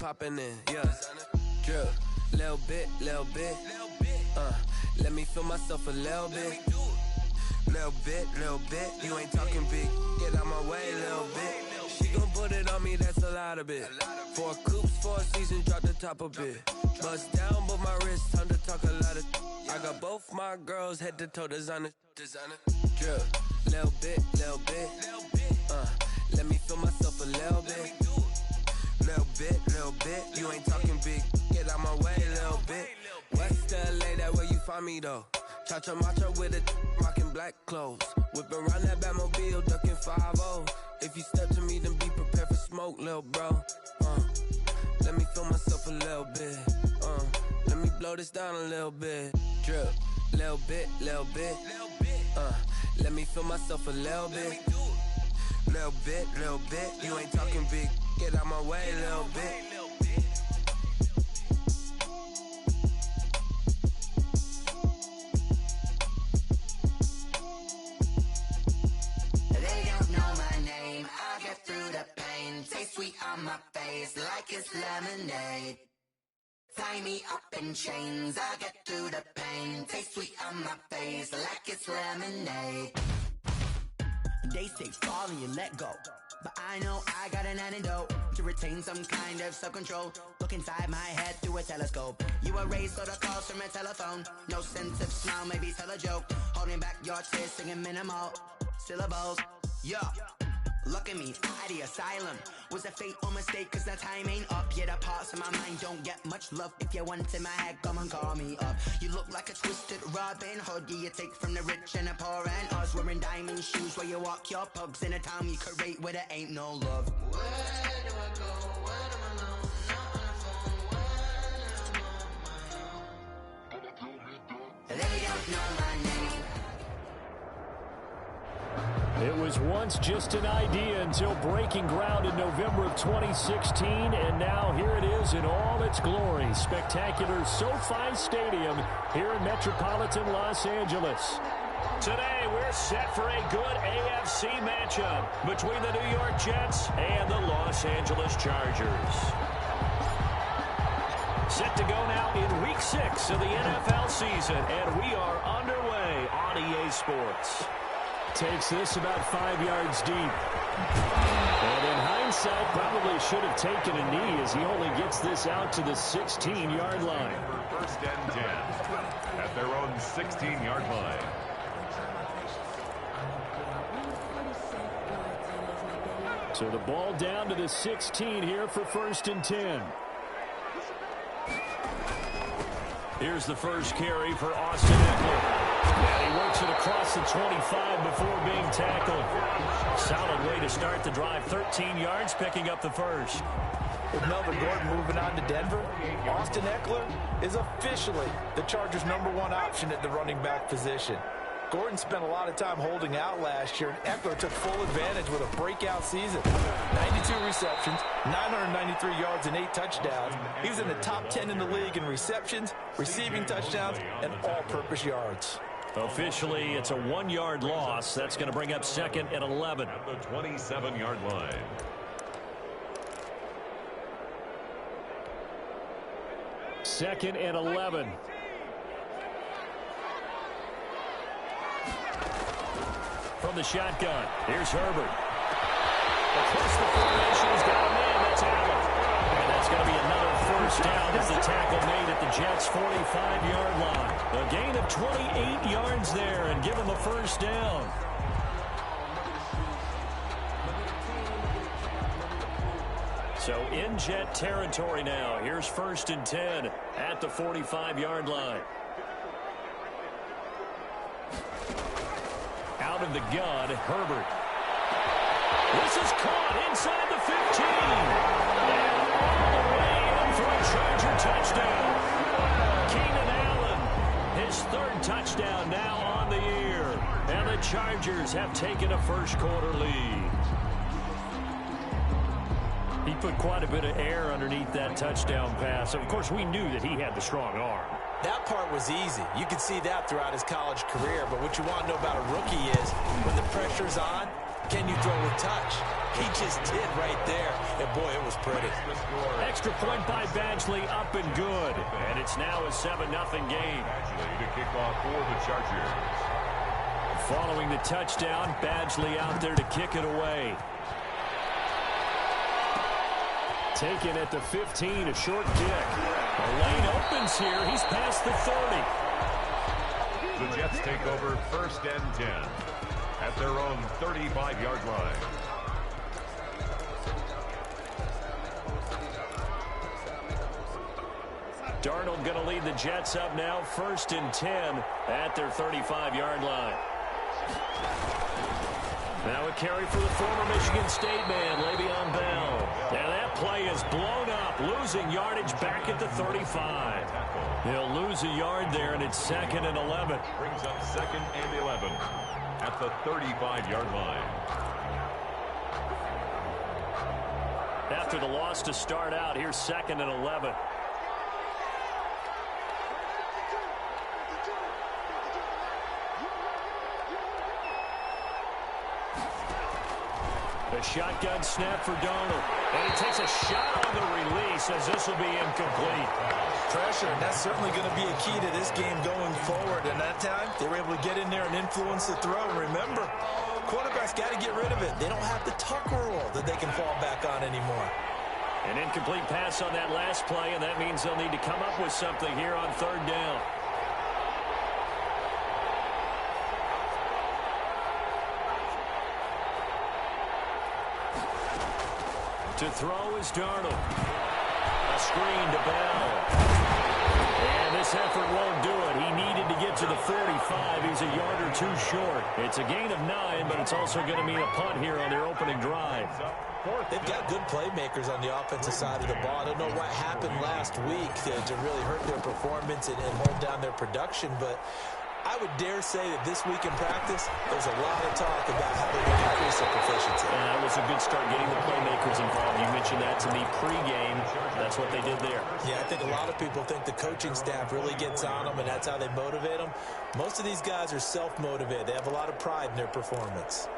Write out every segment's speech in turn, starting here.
popping in, yeah. Drip, little bit, let me feel myself a little bit. Little bit, you ain't talking big. Get out my way, little bit. She gon' put it on me, that's a lot of it. 4 coops, 4 seasons, drop the top a bit. Bust down, but my wrist, time to talk a lot of. I got both my girls head to toe designer. Drip, little bit, let me feel myself a little bit. Little bit, you ain't talking big. Get out my way, little bit. West LA, that where you find me though. Cha-cha matcha with it, rocking black clothes. Whipping around that Batmobile, ducking 5-0. If you step to me, then be prepared for smoke, little bro. Let me feel myself a little bit. Let me blow this down a little bit. Drip, little bit. Let me feel myself a little bit. Little bit, you ain't talking big. Get out my way, little bit. They don't know my name, I get through the pain. Taste sweet on my face like it's lemonade. Tie me up in chains, I get through the pain. Taste sweet on my face like it's lemonade. They say fall and you let go, but I know I got an antidote to retain some kind of self-control. Look inside my head through a telescope. You erase all the calls from a telephone. No sense of smile, maybe tell a joke. Holding back your tears, singing minimal syllables. Yeah, look at me, at the asylum. Was a fate or mistake, cause the time ain't up. Yet the parts of my mind don't get much love. If you want in my head, come and call me up. You look like a twisted Robin Hood. You take from the rich and the poor and us. Wearing diamond shoes where you walk your pugs in a town you create where there ain't no love. Where do I go? When I'm alone? Not on the phone. When I'm on my own. They don't know my name. It was once just an idea until breaking ground in November of 2016, and now here it is in all its glory. Spectacular SoFi Stadium here in metropolitan Los Angeles. Today, we're set for a good AFC matchup between the New York Jets and the Los Angeles Chargers. Set to go now in Week 6 of the NFL season, and we are underway on EA Sports. Takes this about 5 yards deep. And in hindsight, probably should have taken a knee as he only gets this out to the 16-yard line. First and 10 at their own 16-yard line. So the ball down to the 16 here for first and 10. Here's the first carry for Austin Eckler. And he works it across the 25 before being tackled. Solid way to start the drive. 13 yards, picking up the first. With Melvin Gordon moving on to Denver, Austin Eckler is officially the Chargers' #1 option at the running back position. Gordon spent a lot of time holding out last year, and Eckler took full advantage with a breakout season. 92 receptions, 993 yards, and 8 touchdowns. He was in the top 10 in the league in receptions, receiving touchdowns, and all-purpose yards. Officially, it's a 1-yard loss. That's going to bring up second and 11. At the 27-yard line. Second and 11. From the shotgun, here's Herbert. Across the formation, he's got a man. That's Allen. And that's going to be another first down as the tackle made at the Jets' 45-yard line. A gain of 28 yards there and given the first down. So in Jet territory now. Here's first and 10 at the 45-yard line. Out of the gun, Herbert. This is caught inside the 15. And all the way in for a Charger touchdown. Keenan Allen, his third touchdown now on the year. And the Chargers have taken a first-quarter lead. He put quite a bit of air underneath that touchdown pass. Of course, we knew that he had the strong arm. That part was easy. You could see that throughout his college career. But what you want to know about a rookie is when the pressure's on, can you throw with touch? He just did right there. And, boy, it was pretty. Extra point by Badgley, up and good. And it's now a 7-0 game. Badgley to kick off for the Chargers. Following the touchdown, Badgley out there to kick it away. Taken at the 15, a short kick. The lane opens here. He's past the 30. The Jets take over 1st and 10 at their own 35-yard line. Darnold going to lead the Jets up now, 1st and 10 at their 35-yard line. Now a carry for the former Michigan State man, Le'Veon Bell. Now that play is blown up, losing yardage back at the 35. He'll lose a yard there, and it's 2nd and 11. Brings up 2nd and 11 at the 35-yard line. After the loss to start out, here's 2nd and 11. A shotgun snap for Darnold. And he takes a shot on the release as this will be incomplete. Pressure, and that's certainly going to be a key to this game going forward. And that time, they were able to get in there and influence the throw. And remember, quarterbacks got to get rid of it. They don't have the tuck rule that they can fall back on anymore. An incomplete pass on that last play, and that means they'll need to come up with something here on 3rd down. To throw is Darnold. A screen to Bell. And this effort won't do it. He needed to get to the 45. He's a yard or 2 short. It's a gain of 9, but it's also going to mean a punt here on their opening drive. They've got good playmakers on the offensive side of the ball. I don't know what happened last week to really hurt their performance and hold down their production, but I would dare say that this week in practice, there's a lot of talk about how they're going to increase their proficiency. And that was a good start getting the playmakers involved. You mentioned that to me pregame. That's what they did there. Yeah, I think a lot of people think the coaching staff really gets on them, and that's how they motivate them. Most of these guys are self-motivated. They have a lot of pride in their performance.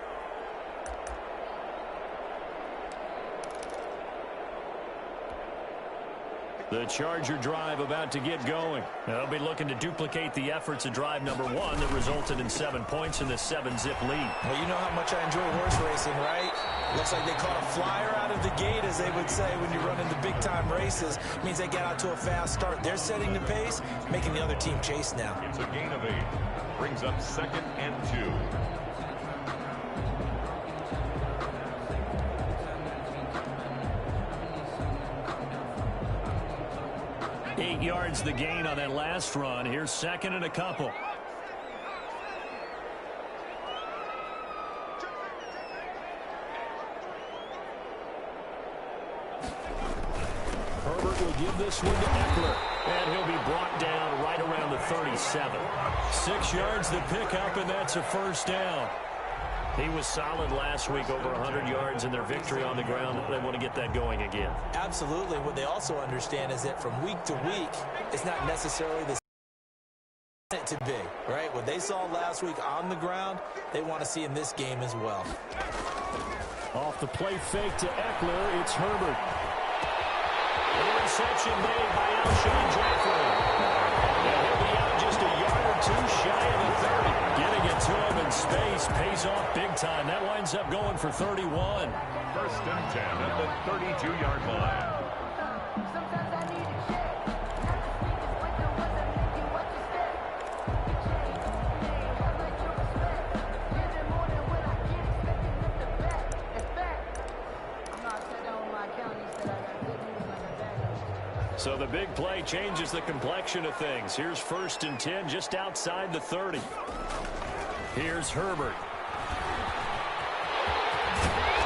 The Charger drive about to get going. They'll be looking to duplicate the efforts of drive number 1 that resulted in 7 points in the 7-zip lead. Well, you know how much I enjoy horse racing, right? Looks like they caught a flyer out of the gate, as they would say when you're running the big-time races. It means they got out to a fast start. They're setting the pace, making the other team chase now. It's a gain of 8. Brings up 2nd and 2. 8 yards the gain on that last run. Here's 2nd and a couple. Herbert will give this one to Eckler. And he'll be brought down right around the 37. 6 yards the pickup, and that's a 1st down. He was solid last week, over 100 yards in their victory on the ground. They want to get that going again. Absolutely. What they also understand is that from week to week, it's not necessarily the same it to be, right? What they saw last week on the ground, they want to see in this game as well. Off the play fake to Eckler, it's Herbert. Interception made by Alshon Jeffrey. And he'll be out just a yard or 2 shy of the 30. Getting it to him in space pays off big time. That winds up going for 31. 1st and 10 at the 32-yard line. So the big play changes the complexion of things. Here's 1st and 10 just outside the 30. Here's Herbert.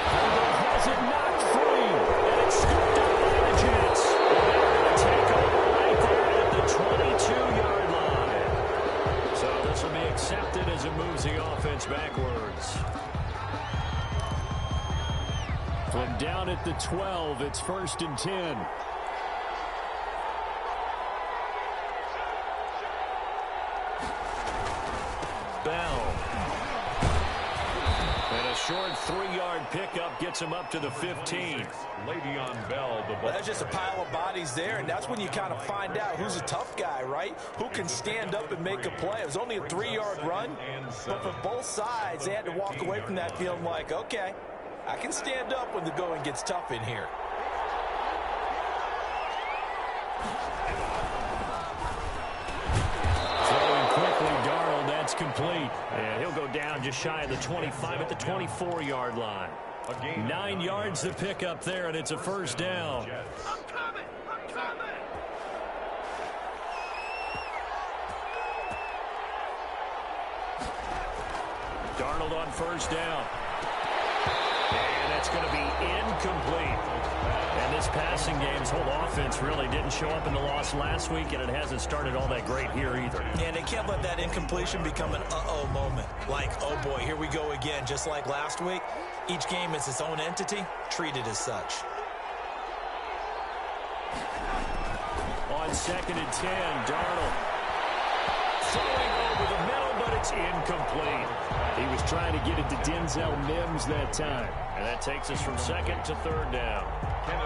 Herbert has it knocked free. And it's scooped up by the Jets. And they're going to take over right there at the 22-yard line. So this will be accepted as it moves the offense backwards. From down at the 12, it's 1st and 10. short 3-yard pickup gets him up to the 15. Le'Veon Bell, the Well, that's just a pile of bodies there, and that's when you kind of find out who's a tough guy, right? Who can stand up and make a play. It was only a 3-yard run, but for both sides, they had to walk away from that feeling like, okay, I can stand up when the going gets tough in here. Throwing quickly, Darnold, that's complete. And he'll go down just shy of the 25 at the 24-yard line. 9 yards to pick up there, and it's a first down. I'm coming. Darnold on first down. And that's going to be incomplete. And this passing game's whole offense really didn't show up in the loss last week, and it hasn't started all that great here either. Yeah, they can't let that incompletion become an uh-oh moment. Like, oh boy, here we go again, just like last week. Each game is its own entity, treated as such. On 2nd and 10, Darnold throwing over the middle, but it's incomplete. He was trying to get it to Denzel Mims that time. And that takes us from 2nd to 3rd down.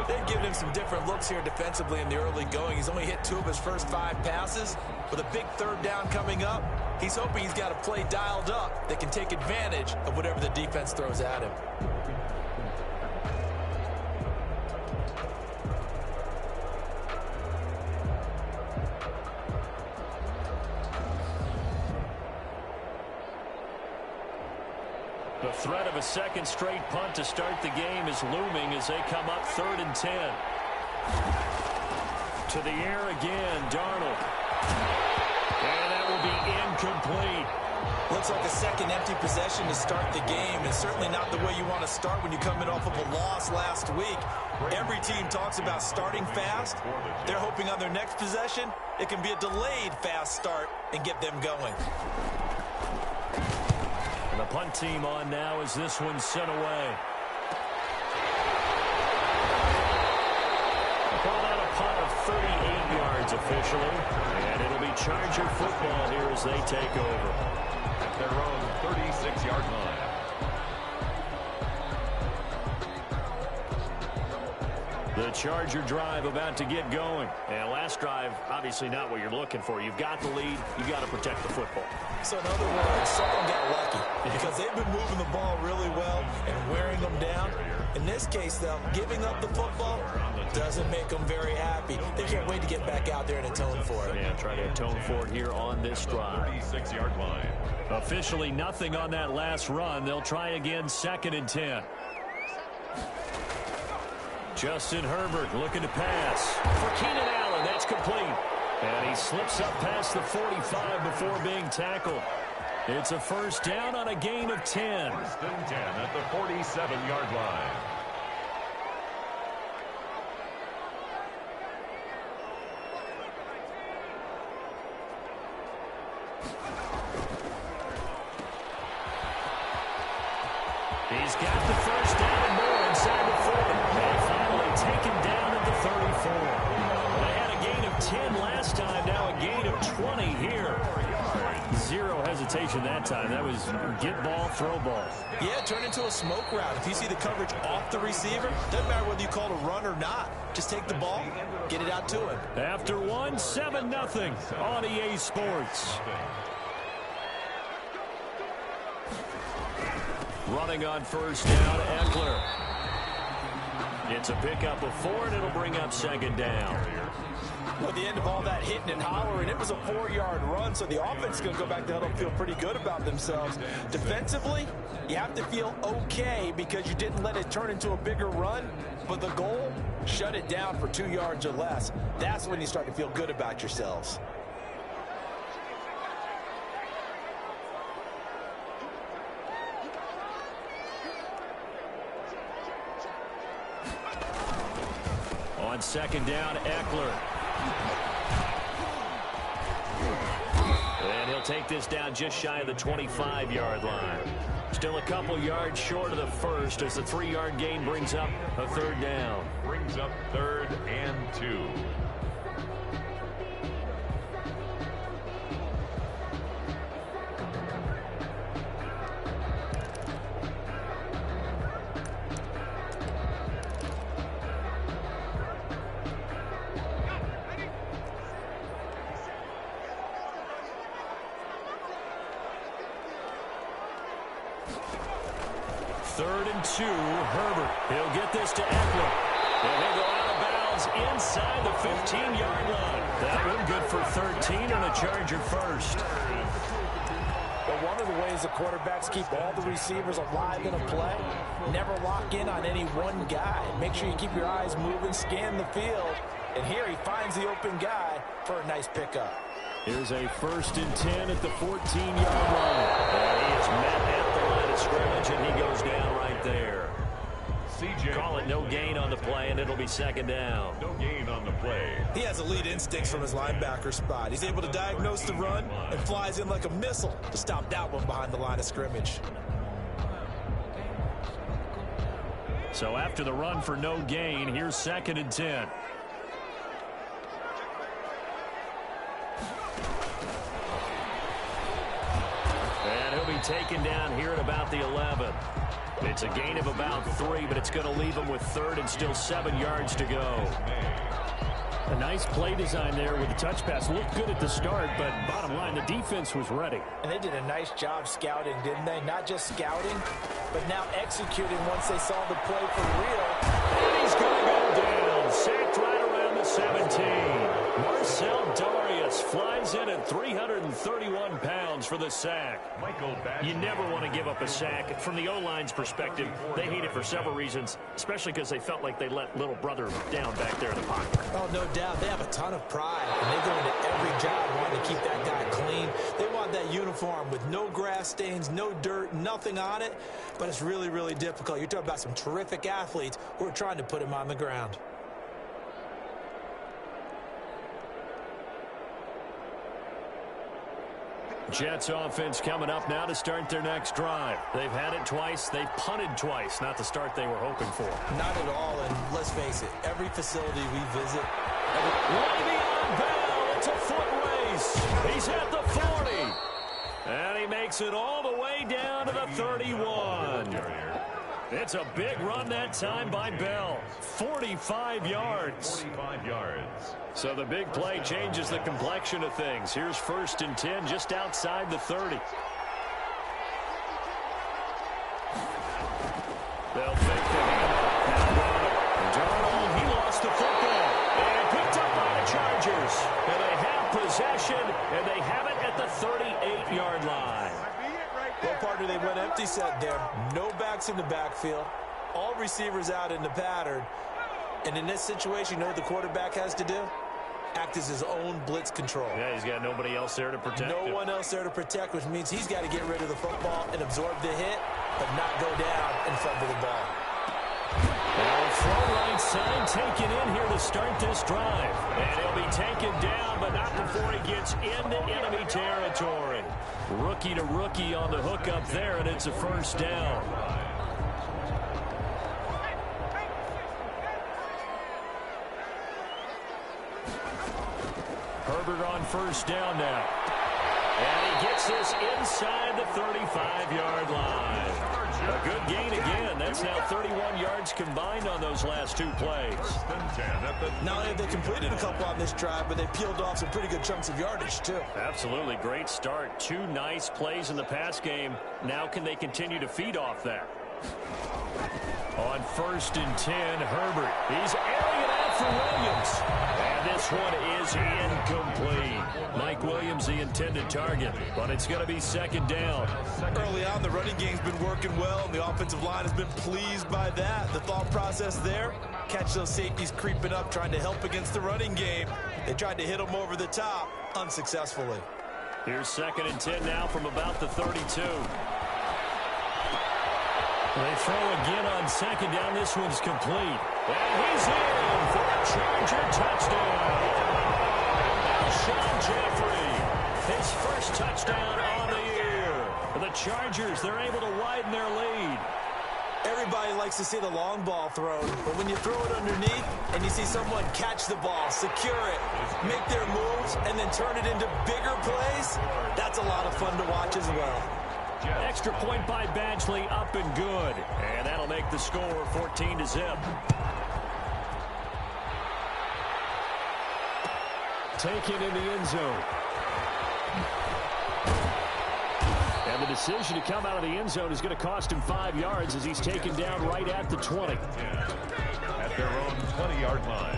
They've given him some different looks here defensively in the early going. He's only hit 2 of his first 5 passes. With a big 3rd down coming up, he's hoping he's got a play dialed up that can take advantage of whatever the defense throws at him. The threat of a second straight punt to start the game is looming as they come up 3rd and 10. To the air again, Darnold. And that will be incomplete. Looks like a second empty possession to start the game, and certainly not the way you want to start when you're coming off of a loss last week. Every team talks about starting fast. They're hoping on their next possession, it can be a delayed fast start and get them going. And the punt team on now as this one's sent away. Called out a punt of 38 yards officially. And it'll be Charger football here as they take over. At their own 36-yard line. The Charger drive about to get going. And last drive, obviously not what you're looking for. You've got the lead. You've got to protect the football. So in other words, someone got lucky because they've been moving the ball really well and wearing them down. In this case, though, giving up the football doesn't make them very happy. They can't wait to get back out there and atone for it. Yeah, try to atone for it here on this drive. 36-yard line. Officially nothing on that last run. They'll try again 2nd and 10. Justin Herbert looking to pass. For Keenan Allen, that's complete. And he slips up past the 45 before being tackled. It's a first down on a gain of 10. 1st and 10 at the 47-yard line. He's got the first down and more inside the 40. And finally taken down at the 34. They had a gain of 10 last time, now a gain of 20 here. Zero hesitation that time. That was get ball, throw ball. Yeah, turn into a smoke route. If you see the coverage off the receiver, doesn't matter whether you call it a run or not. Just take the ball, get it out to him. After one, 7-0 on EA Sports. Running on first down, Eckler. It's a pickup of 4, and it'll bring up 2nd down. Well, at the end of all that hitting and hollering, it was a 4-yard run, so the offense is going to go back to huddle and feel pretty good about themselves. Defensively, you have to feel okay because you didn't let it turn into a bigger run, but the goal, shut it down for 2 yards or less. That's when you start to feel good about yourselves. On 2nd down, Eckler. And he'll take this down just shy of the 25-yard line. Still a couple yards short of the first as the 3-yard gain brings up a 3rd down. Brings up 3rd and 2. 3rd and 2. Herbert. He'll get this to Eckler. And he'll go out of bounds inside the 15-yard line. That one good for 13 and a Charger first. But one of the ways the quarterbacks keep all the receivers alive in a play, never lock in on any one guy. Make sure you keep your eyes moving, scan the field. And here he finds the open guy for a nice pickup. Here's a 1st and 10 at the 14-yard line. And he is met at the line of scrimmage, and he goes down right there. Call it no gain on the play, and it'll be 2nd down. No gain on the play. He has elite instincts from his linebacker spot. He's able to diagnose the run and flies in like a missile to stop that one behind the line of scrimmage. So after the run for no gain, here's 2nd and 10. And he'll be taken down here at about the 11. It's a gain of about 3, but it's going to leave him with 3rd and still 7 yards to go. A nice play design there with the touch pass. Looked good at the start, but bottom line, the defense was ready. And they did a nice job scouting, didn't they? Not just scouting, but now executing once they saw the play for real. And he's going to go down. Sacked right around the 17. Marcel Darius flies in at 331 pounds for the sack. You never want to give up a sack. From the O-line's perspective, they hate it for several reasons, especially because they felt like they let little brother down back there in the pocket. Oh, no doubt. They have a ton of pride, and they go into every job wanting to keep that guy clean. They want that uniform with no grass stains, no dirt, nothing on it, but it's really, really difficult. You're talking about some terrific athletes who are trying to put him on the ground. Jets offense coming up now to start their next drive. They've had it twice. They've punted twice. Not the start they were hoping for. Not at all, and let's face it, every facility we visit. Way beyond Bell. It's a foot race. He's at the 40. And he makes it all the way down to the 31. It's a big run that time by Bell. 45 yards. 45 yards. So the big play changes the complexion of things. Here's 1st and 10 just outside the 30. They'll fake the handoff. Darnold, he lost the football. And picked up by the Chargers. And they have possession, and they have it at the 38-yard line. Well, partner, they went empty set there. No backs in the backfield. All receivers out in the pattern. And in this situation, you know what the quarterback has to do? Act as his own blitz control. Yeah, he's got nobody else there to protect him. No one else there to protect, which means he's got to get rid of the football and absorb the hit, but not go down and fumble the ball. Well, throw right side taken in here to start this drive. And he'll be taken down, but not before he gets into enemy territory. Rookie to rookie on the hook up there, and it's a 1st down. Herbert on 1st down now. And he gets this inside the 35-yard line. A good gain again. That's now 31 yards combined on those last 2 plays. Not only have they completed a couple on this drive, but they peeled off some pretty good chunks of yardage, too. Absolutely. Great start. 2 nice plays in the pass game. Now can they continue to feed off that? On 1st and 10, Herbert. He's airing it out for Williams. And this one is incomplete. Mike Williams, the intended target, but it's going to be 2nd down. Early on, the running game's been working well, and the offensive line has been pleased by that. The thought process there, catch those safeties creeping up, trying to help against the running game. They tried to hit them over the top, unsuccessfully. Here's 2nd and 10 now from about the 32. They throw again on 2nd down. This one's complete. And he's in for a Charger touchdown. Alshon Jeffrey, his first touchdown on the year. The Chargers, they're able to widen their lead. Everybody likes to see the long ball thrown, but when you throw it underneath and you see someone catch the ball, secure it, make their moves, and then turn it into bigger plays, that's a lot of fun to watch as well. Extra point by Badgley, up and good. And that'll make the score 14-0. Taken in the end zone. And the decision to come out of the end zone is going to cost him 5 yards as he's taken down right at the 20. At their own 20-yard line.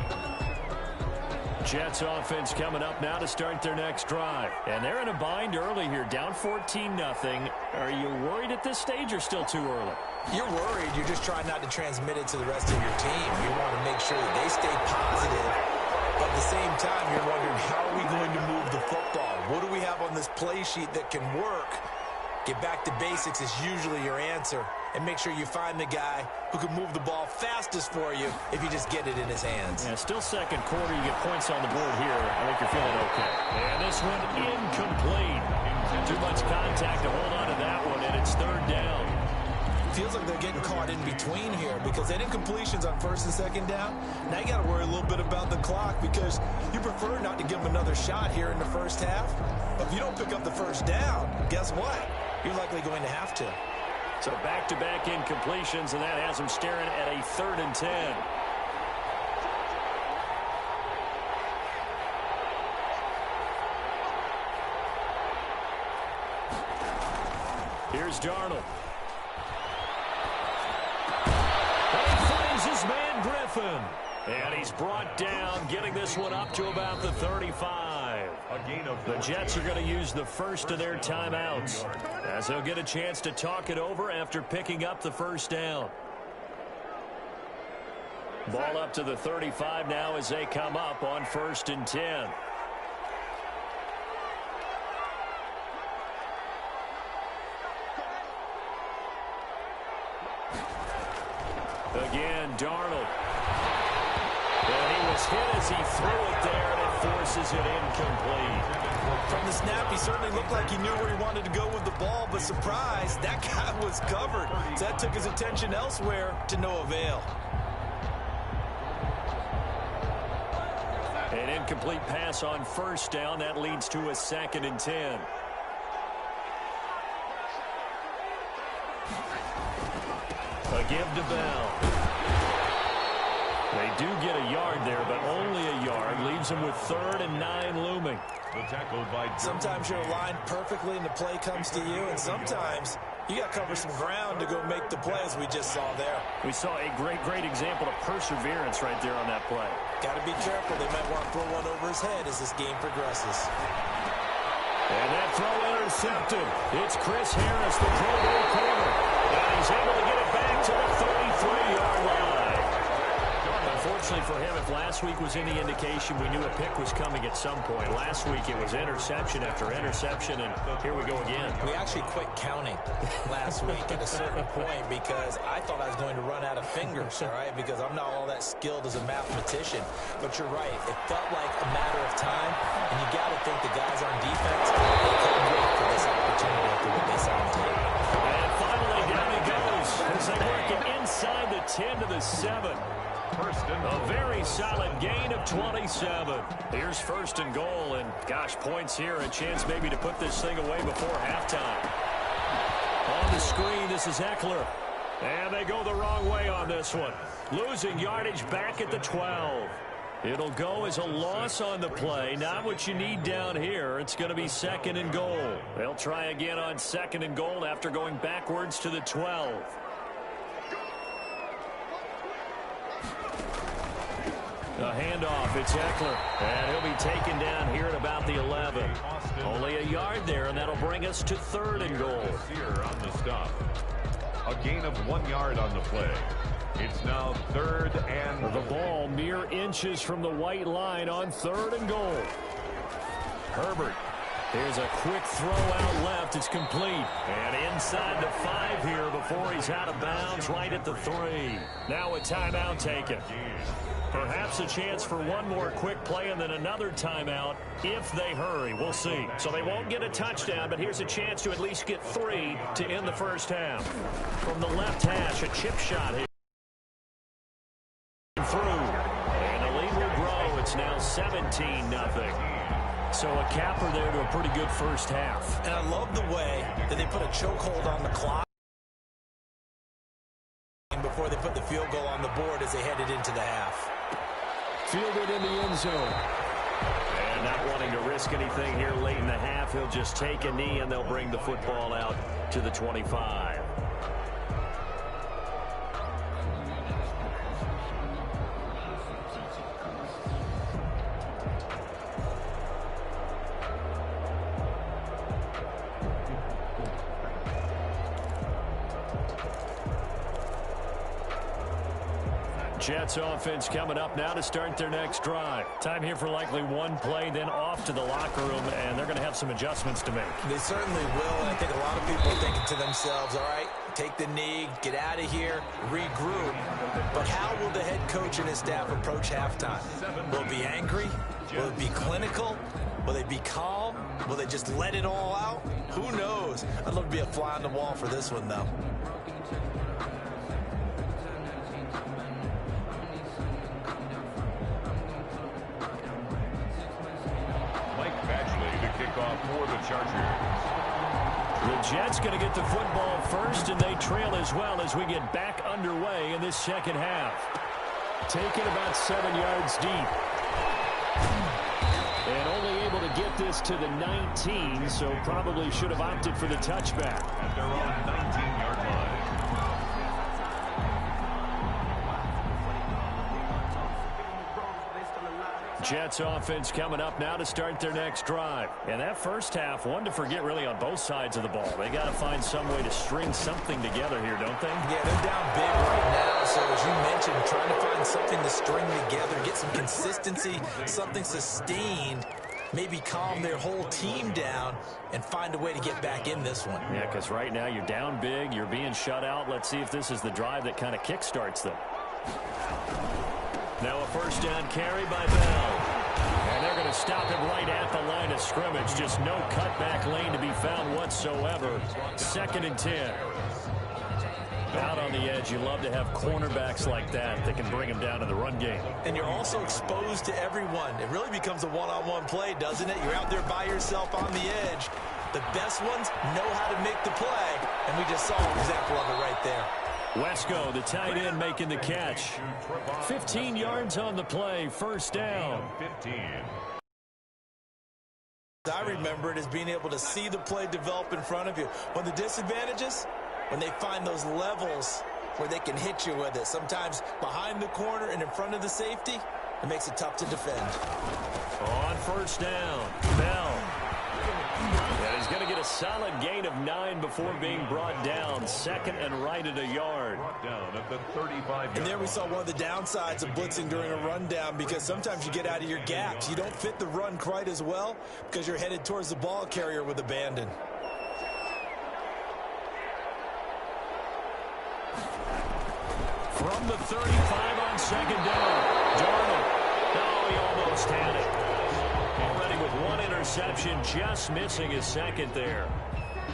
Jets offense coming up now to start their next drive. And they're in a bind early here, down 14-0. Are you worried at this stage or still too early? You're worried. You're just trying not to transmit it to the rest of your team. You want to make sure that they stay positive. But at the same time, you're wondering, how are we going to move the football? What do we have on this play sheet that can work? Get back to basics is usually your answer. And make sure you find the guy who can move the ball fastest for you if you just get it in his hands. Yeah, still second quarter. You get points on the board here. I think you're feeling okay. And this one incomplete. Too much contact to hold on to that one, and it's third down. Feels like they're getting caught in between here because they didn't incompletions on first and second down. Now you got to worry a little bit about the clock because you prefer not to give them another shot here in the first half. But if you don't pick up the first down, guess what? You're likely going to have to. So back-to-back incompletions, and that has him staring at a 3rd and 10. Here's Darnold. And he finds his man Griffin. And he's brought down, getting this one up to about the 35. The Jets are going to use the first of their timeouts, as they'll get a chance to talk it over after picking up the first down. Ball up to the 35 now as they come up on 1st and 10. Again, Darnold. And he was hit as he threw it there, and it forces it incomplete. From the snap, he certainly looked like he knew where he wanted to go with the ball, but surprise, that guy was covered. So that took his attention elsewhere to no avail. An incomplete pass on first down. That leads to a 2nd and 10. A give to Bell. They do get a yard there, but only a yard. Leaves them with 3rd and 9 looming. Sometimes you're aligned perfectly and the play comes to you, and sometimes you got to cover some ground to go make the play, as we just saw there. We saw a great example of perseverance right there on that play. Got to be careful. They might want to throw one over his head as this game progresses. And that throw intercepted. It's Chris Harris, the Pro Bowl corner. And he's able to get it back to the 33-yard line. Unfortunately for him, if last week was any indication, we knew a pick was coming at some point. Last week it was interception after interception, and here we go again. We actually quit counting last week at a certain point because I thought I was going to run out of fingers, all right, because I'm not all that skilled as a mathematician. But you're right. It felt like a matter of time, and you got to think the guys on defense, they couldn't wait for this opportunity after what they saw on tape. And finally, down he goes as they work it inside the 10 to the 7. A very solid gain of 27. Here's 1st and goal, and gosh, points here, a chance maybe to put this thing away before halftime. On the screen, this is Eckler. And they go the wrong way on this one. Losing yardage back at the 12. It'll go as a loss on the play. Not what you need down here. It's going to be 2nd and goal. They'll try again on 2nd and goal after going backwards to the 12. A handoff, it's Eckler, and he'll be taken down here at about the 11. Only a yard there, and that'll bring us to 3rd and goal. Here on the stop. A gain of 1 yard on the play. It's now 3rd and... The ball mere inches from the white line on 3rd and goal. Herbert. Here's a quick throw out left. It's complete. And inside the 5 here before he's out of bounds right at the 3. Now a timeout taken. Perhaps a chance for one more quick play and then another timeout if they hurry. We'll see. So they won't get a touchdown, but here's a chance to at least get 3 to end the first half. From the left hash, a chip shot here. Through. And the lead will grow. It's now 17-0. So a capper there to a pretty good first half. And I love the way that they put a chokehold on the clock before they put the field goal on the board as they headed into the half. Fielded in the end zone. And Not wanting to risk anything here late in the half, he'll just take a knee, and they'll bring the football out to the 25. Jets offense coming up now to start their next drive. Time here for likely one play, then off to the locker room, and they're going to have some adjustments to make. They certainly will, and I think a lot of people are thinking to themselves, all right, take the knee, get out of here, regroup. But how will the head coach and his staff approach halftime? Will it be angry? Will it be clinical? Will they be calm? Will they just let it all out? Who knows? I'd love to be a fly on the wall for this one, though. For the Chargers. The Jets going to get the football first, and they trail as well as we get back underway in this second half. Taken about 7 yards deep. And only able to get this to the 19, so probably should have opted for the touchback. At their own 19-yard line. Jets offense coming up now to start their next drive. And that first half, one to forget really on both sides of the ball. They got to find some way to string something together here, don't they? Yeah, they're down big right now. So as you mentioned, trying to find something to string together, get some consistency, something sustained, maybe calm their whole team down and find a way to get back in this one. Yeah, because right now you're down big, you're being shut out. Let's see if this is the drive that kind of kickstarts them. Now a first down carry by Bell. And they're going to stop him right at the line of scrimmage. Just no cutback lane to be found whatsoever. 2nd and 10. Out on the edge, you love to have cornerbacks like that can bring him down to the run game. And you're also exposed to everyone. It really becomes a one-on-one play, doesn't it? You're out there by yourself on the edge. The best ones know how to make the play, and we just saw an example of it right there. Wesco, the tight end, making the catch. 15 yards on the play, first down. 15. I remember it as being able to see the play develop in front of you. One of the disadvantages, when they find those levels where they can hit you with it, sometimes behind the corner and in front of the safety, it makes it tough to defend. On first down, Bell. And he's going to get a solid gain of 9 before being brought down. 2nd and right at a yard. Brought down at the 35. And there we saw one of the downsides of blitzing during a rundown, because sometimes you get out of your gaps. You don't fit the run quite as well because you're headed towards the ball carrier with abandon. From the 35 on 2nd down. Darnold. Oh, he almost had it. Already with one interception, just missing his 2nd there.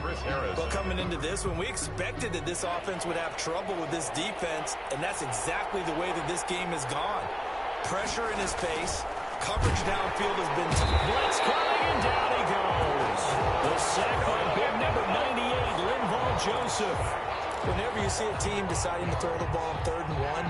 Chris Harris. Well, coming into this one, we expected that this offense would have trouble with this defense, and that's exactly the way that this game has gone. Pressure in his face. Coverage downfield has been tough. Blitz coming, and down he goes. The sack by big number 98, Linval Joseph. Whenever you see a team deciding to throw the ball on 3rd and 1,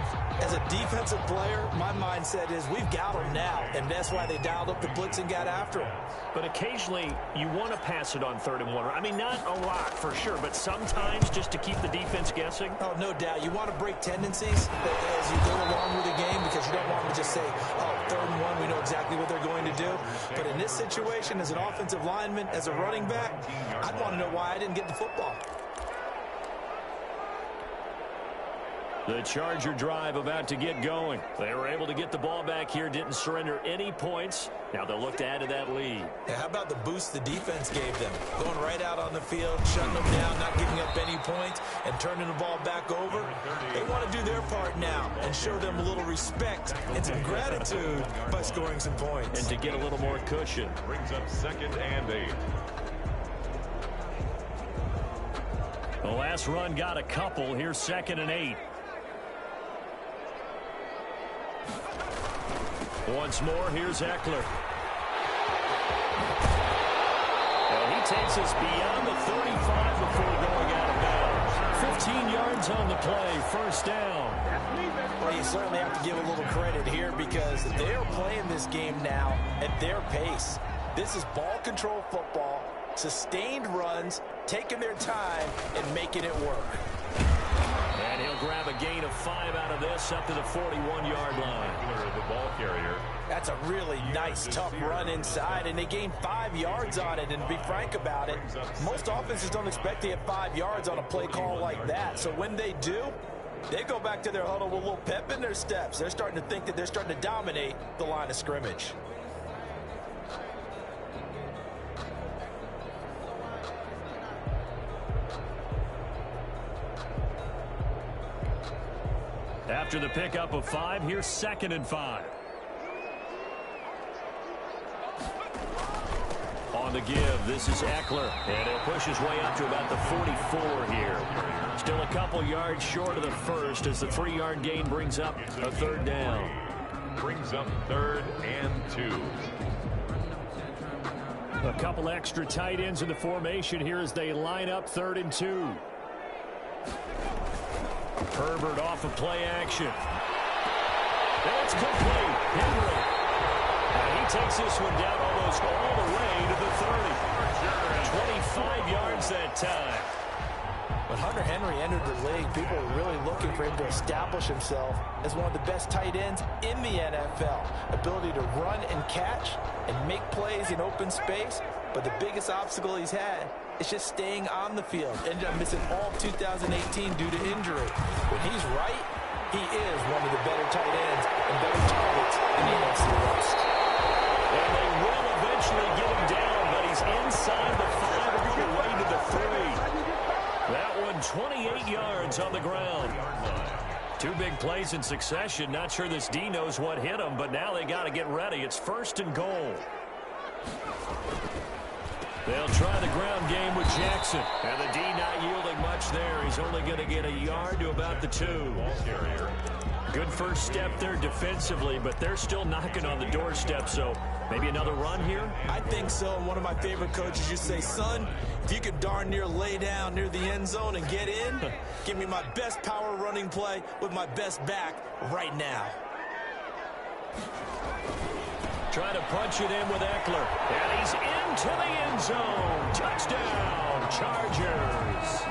as a defensive player, my mindset is we've got them now, and that's why they dialed up the blitz and got after them. But occasionally, you want to pass it on 3rd and 1. I mean, not a lot for sure, but sometimes just to keep the defense guessing. Oh, no doubt. You want to break tendencies as you go along with the game, because you don't want to just say, oh, 3rd and 1, we know exactly what they're going to do. But in this situation, as an offensive lineman, as a running back, I'd want to know why I didn't get the football. The Charger drive about to get going. They were able to get the ball back here, didn't surrender any points. Now they'll look to add to that lead. Yeah, how about the boost the defense gave them? Going right out on the field, shutting them down, not giving up any points, and turning the ball back over. They want to do their part now and show them a little respect and some gratitude by scoring some points. And to get a little more cushion. Brings up 2nd and 8. The last run got a couple. Here's 2nd and 8. Once more, here's Eckler. And he takes us beyond the 35 before going out of bounds. 15 yards on the play, first down. Well, you certainly have to give a little credit here because they're playing this game now at their pace. This is ball control football, sustained runs, taking their time, and making it work. And he'll grab a gain of 5 out of this up to the 41-yard line. The ball carrier. That's a really nice, tough run inside, and they gained 5 yards on it. And to be frank about it, most offenses don't expect to get 5 yards on a play call like that. So when they do, they go back to their huddle with a little pep in their steps. They're starting to think that they're starting to dominate the line of scrimmage. After the pickup of 5, here's 2nd and 5. On the give, this is Eckler, and he'll push his way up to about the 44 here. Still a couple yards short of the first as the 3-yard gain brings up a 3rd down. Brings up 3rd and 2. A couple extra tight ends in the formation here as they line up 3rd and 2. Herbert off of play action. That's complete. Henry. And he takes this one down almost all the way to the 30. 25 yards that time. When Hunter Henry entered the league, people were really looking for him to establish himself as one of the best tight ends in the NFL. Ability to run and catch and make plays in open space. But the biggest obstacle he's had is just staying on the field. Ended up missing all of 2018 due to injury. When he's right, he is one of the better tight ends and better targets in the NFC West. And they will eventually get him down, but he's inside the 5 all the way to the 3. That one 28 yards on the ground. 2 big plays in succession. Not sure this D knows what hit him, but now they got to get ready. It's 1st and goal. They'll try the ground game with Jackson. And the D not yielding much there. He's only going to get a yard to about the 2. Ball carrier. Good first step there defensively, but they're still knocking on the doorstep, so maybe another run here? I think so. And one of my favorite coaches used to say, son, if you could darn near lay down near the end zone and get in, give me my best power running play with my best back right now. Trying to punch it in with Eckler. And he's into the end zone. Touchdown, Chargers.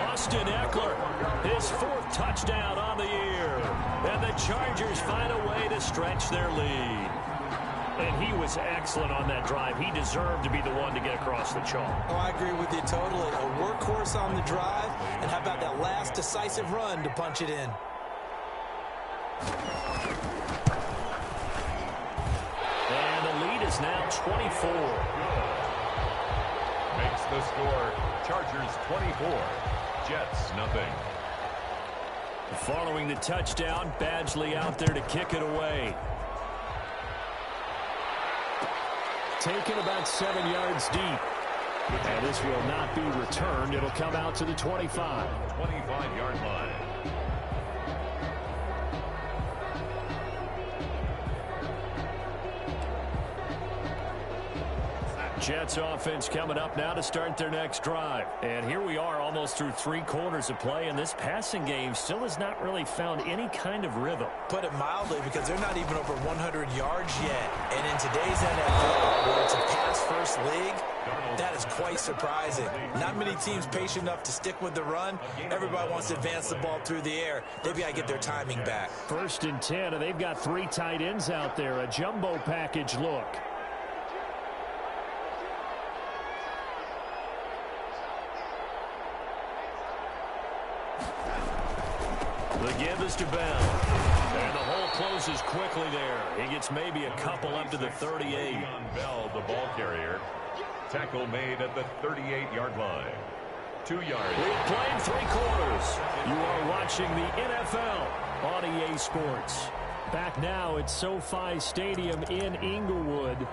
Austin Eckler, his 4th touchdown on the year. And the Chargers find a way to stretch their lead. And he was excellent on that drive. He deserved to be the one to get across the chalk. Oh, I agree with you totally. A workhorse on the drive. And how about that last decisive run to punch it in? And the lead is now 24. Makes the score Chargers 24, Jets nothing. Following the touchdown, Badgley out there to kick it away. Taken about 7 yards deep. And this will not be returned. It'll come out to the 25. 25-yard line. Jets offense coming up now to start their next drive. And here we are almost through 3 quarters of play, and this passing game still has not really found any kind of rhythm. Put it mildly, because they're not even over 100 yards yet. And in today's NFL, where it's a pass-first league, that is quite surprising. Not many teams patient enough to stick with the run. Everybody wants to advance the ball through the air. They've got to get their timing back. 1st and 10, and they've got 3 tight ends out there. A jumbo package look. The give is to Bell. And the hole closes quickly there. He gets maybe a couple up to the 38. On Bell, the ball carrier. Tackle made at the 38-yard line. 2 yards. We've played 3 quarters. You are watching the NFL on EA Sports. Back now at SoFi Stadium in Inglewood.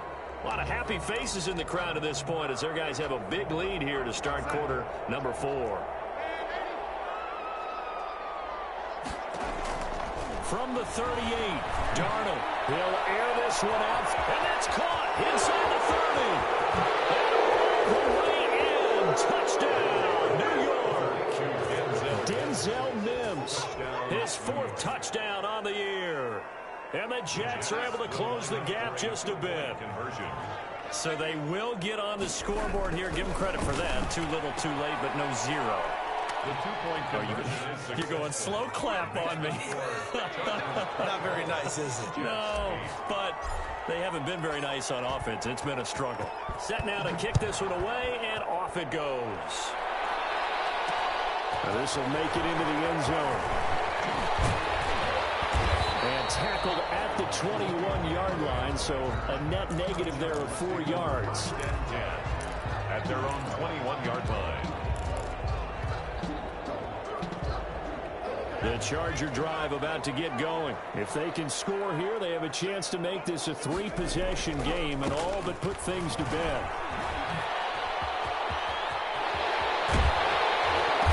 A lot of happy faces in the crowd at this point as their guys have a big lead here to start quarter number 4. From the 38, Darnold. He'll air this one out, and that's caught inside the 30. And all the way in. Touchdown, New York. Denzel Mims, his 4th touchdown on the year. And the Jets are able to close the gap just a bit. So they will get on the scoreboard here. Give them credit for that. Too little, too late, but no zero. The 2-point conversion. You're going slow clap on me. Not very nice, is it? No, but they haven't been very nice on offense. It's been a struggle. Set now to kick this one away, and off it goes. Now this will make it into the end zone. And tackled at the 21-yard line, so a net negative there of 4 yards. At their own 21-yard line. The Charger drive about to get going. If they can score here, they have a chance to make this a 3-possession game and all but put things to bed.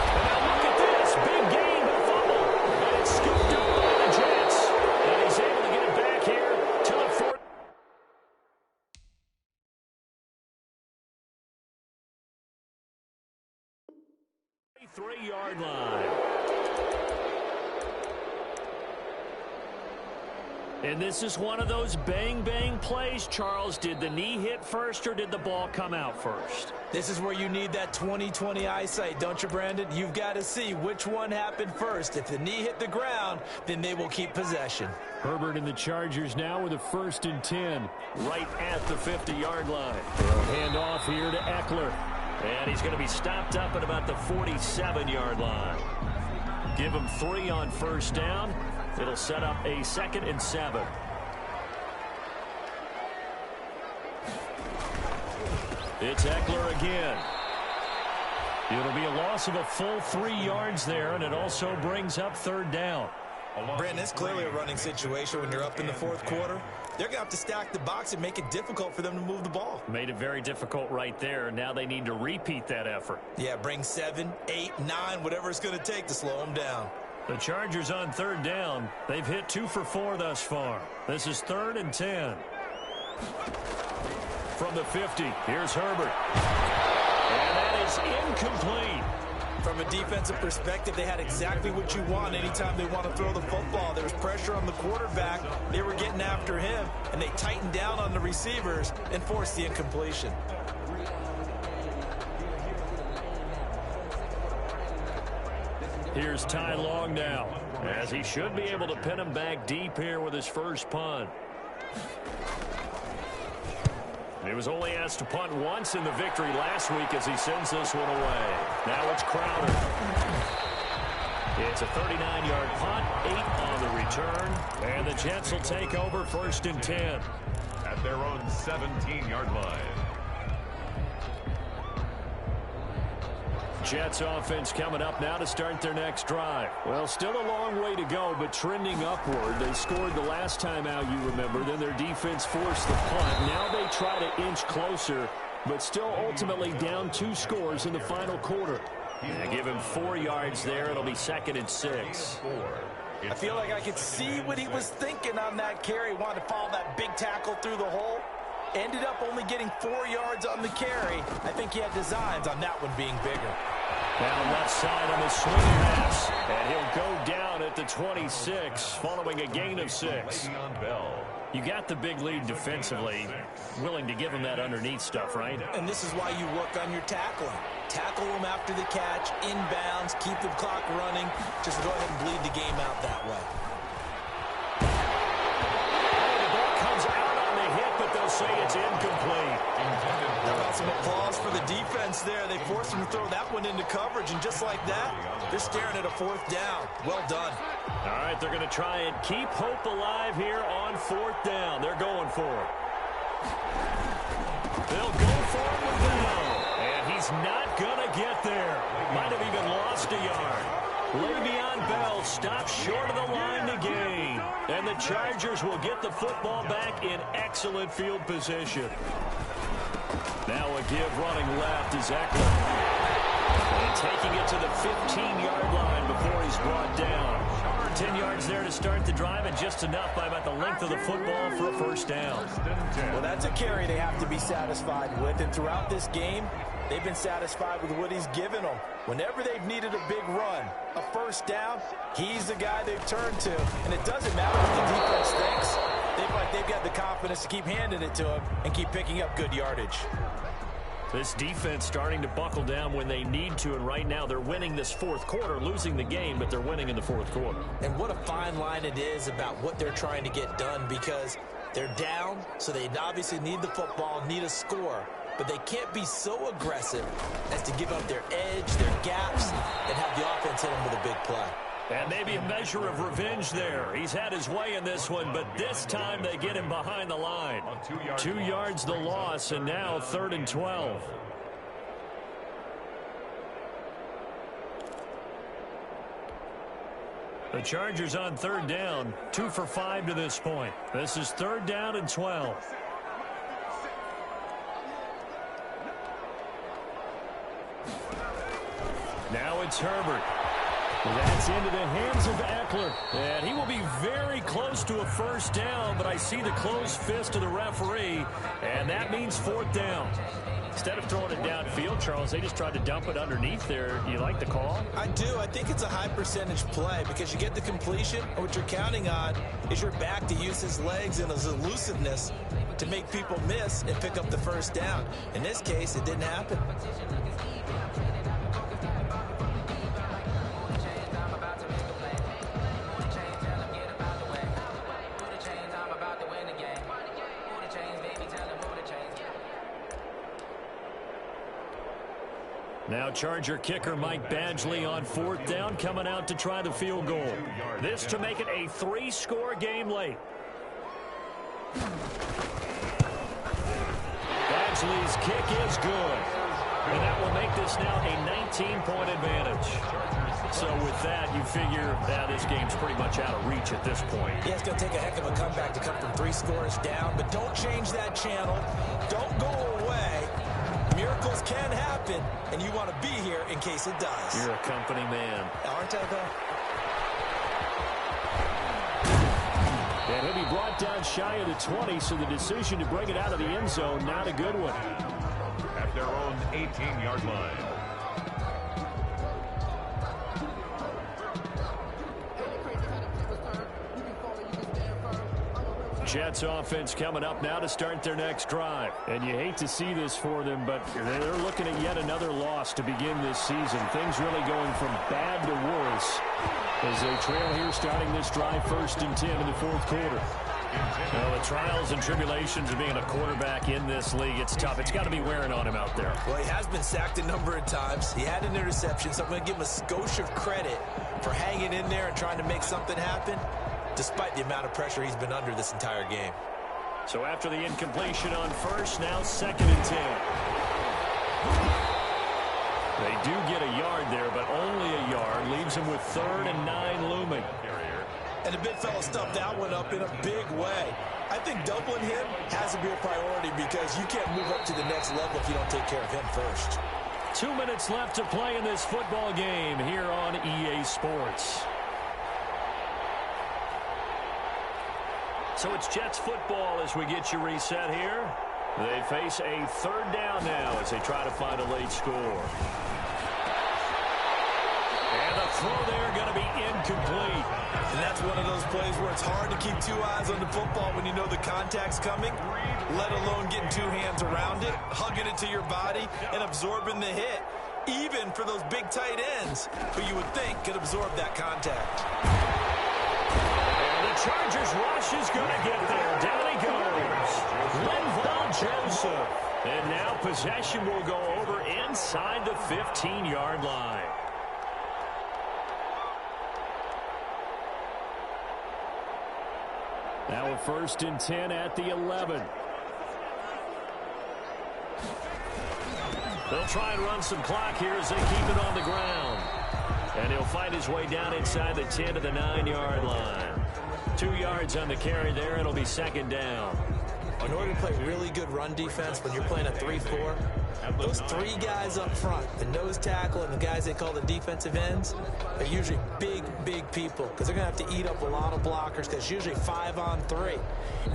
And now look at this. Big game, but fumble. And it's scooped up by the Jets. And he's able to get it back here to the 43-yard line. And this is one of those bang-bang plays, Charles. Did the knee hit first or did the ball come out first? This is where you need that 20/20 eyesight, don't you, Brandon? You've got to see which one happened first. If the knee hit the ground, then they will keep possession. Herbert and the Chargers now with a 1st and 10 right at the 50-yard line. They'll hand off here to Eckler. And he's going to be stopped up at about the 47-yard line. Give him 3 on 1st down. It'll set up a 2nd and 7. It's Eckler again. It'll be a loss of a full 3 yards there, and it also brings up 3rd down. Brandon, it's clearly a running situation when you're up in the 4th quarter. They're going to have to stack the box and make it difficult for them to move the ball. Made it very difficult right there. Now they need to repeat that effort. Yeah, bring 7, 8, 9, whatever it's going to take to slow them down. The Chargers on 3rd down. They've hit 2 for 4 thus far. This is 3rd and 10. From the 50, here's Herbert. And that is incomplete. From a defensive perspective, they had exactly what you want anytime they want to throw the football. There was pressure on the quarterback. They were getting after him, and they tightened down on the receivers and forced the incompletion. Here's Ty Long now, as he should be able to pin him back deep here with his first punt. He was only asked to punt once in the victory last week as he sends this one away. Now it's Crowder. It's a 39-yard punt, 8 on the return, and the Jets will take over 1st and 10. At their own 17-yard line. Jets offense coming up now to start their next drive. Well, still a long way to go, but trending upward. They scored the last time out, you remember. Then their defense forced the punt. Now they try to inch closer, but still ultimately down 2 scores in the final quarter. Yeah, give him 4 yards there. It'll be 2nd and 6. I feel like I could see what he was thinking on that carry. Wanted to follow that big tackle through the hole. Ended up only getting 4 yards on the carry. I think he had designs on that one being bigger. Down left side on the swing pass. And he'll go down at the 26 following a gain of 6. You got the big lead defensively. Willing to give him that underneath stuff, right? And this is why you work on your tackling. Tackle them after the catch, inbounds, keep the clock running. Just go ahead and bleed the game out that way. The ball comes out on the hit, but they'll say it's incomplete. How about some applause for the defense there? They forced him to throw that one into coverage, and just like that, they're staring at a 4th down. Well done. All right, they're going to try and keep hope alive here on 4th down. They're going for it. They'll go for it with Bell. And he's not going to get there. Might have even lost a yard. Le'Veon Bell stops short of the line to gain. And the Chargers will get the football back in excellent field position. Now a give running left is Eckler. And taking it to the 15-yard line before he's brought down. 10 yards there to start the drive, and just enough by about the length of the football for a first down. Well, that's a carry they have to be satisfied with, and throughout this game, they've been satisfied with what he's given them. Whenever they've needed a big run, a first down, he's the guy they've turned to. And it doesn't matter if the defense thinks. They've got the confidence to keep handing it to him and keep picking up good yardage. This defense starting to buckle down when they need to, and right now they're winning this fourth quarter, losing the game, but they're winning in the fourth quarter. And what a fine line it is about what they're trying to get done, because they're down, so they obviously need the football, need a score. But they can't be so aggressive as to give up their edge, their gaps, and have the offense hit them with a big play. And maybe a measure of revenge there. He's had his way in this one, but this time they get him behind the line. 2 yards the loss, and now 3rd and 12. The Chargers on 3rd down, 2 for 5 to this point. This is 3rd down and 12. Now it's Herbert. That's into the hands of Eckler. And he will be very close to a first down, but I see the closed fist of the referee, and that means 4th down. Instead of throwing it downfield, Charles, they just tried to dump it underneath there. Do you like the call? I do. I think it's a high percentage play because you get the completion, and what you're counting on is your back to use his legs and his elusiveness to make people miss and pick up the first down. In this case, it didn't happen. Now Charger kicker Mike Badgley on 4th down, coming out to try the field goal. This to make it a 3-score game late. Badgley's kick is good. And that will make this now a 19-point advantage. So with that, you figure that this game's pretty much out of reach at this point. Yeah, it's going to take a heck of a comeback to come from 3 scores down, but don't change that channel. Don't go away. Miracles can happen, and you want to be here in case it does. You're a company man. Aren't I, though? And he'll be brought down shy of the 20, so the decision to bring it out of the end zone, not a good one. At their own 18-yard line. Jets offense coming up now to start their next drive. And you hate to see this for them, but they're looking at yet another loss to begin this season. Things really going from bad to worse as they trail here starting this drive 1st and 10 in the 4th quarter. Well, the trials and tribulations of being a quarterback in this league, it's tough. It's got to be wearing on him out there. Well, he has been sacked a number of times. He had an interception, so I'm going to give him a skosh of credit for hanging in there and trying to make something happen, despite the amount of pressure he's been under this entire game. So after the incompletion on 1st, now 2nd and 10. They do get a yard there, but only a yard. Leaves him with 3rd and 9 looming. And the big fella stuffed that one up in a big way. I think doubling him has to be a priority because you can't move up to the next level if you don't take care of him first. 2 minutes left to play in this football game here on EA Sports. So it's Jets football as we get you reset here. They face a 3rd down now as they try to find a late score. And the throw there going to be incomplete. And that's one of those plays where it's hard to keep 2 eyes on the football when you know the contact's coming, let alone getting 2 hands around it, hugging it to your body, and absorbing the hit, even for those big tight ends who you would think could absorb that contact. And the Chargers rush is going to get there. Down he goes. Linval Joseph. And now possession will go over inside the 15-yard line. Now a 1st and 10 at the 11. They'll try and run some clock here as they keep it on the ground. And he'll fight his way down inside the 10 to the 9-yard line. 2 yards on the carry there. It'll be 2nd down. In order to play really good run defense when you're playing a 3-4, those three guys up front, the nose tackle and the guys they call the defensive ends, are usually big, big people because they're going to have to eat up a lot of blockers because it's usually 5-on-3.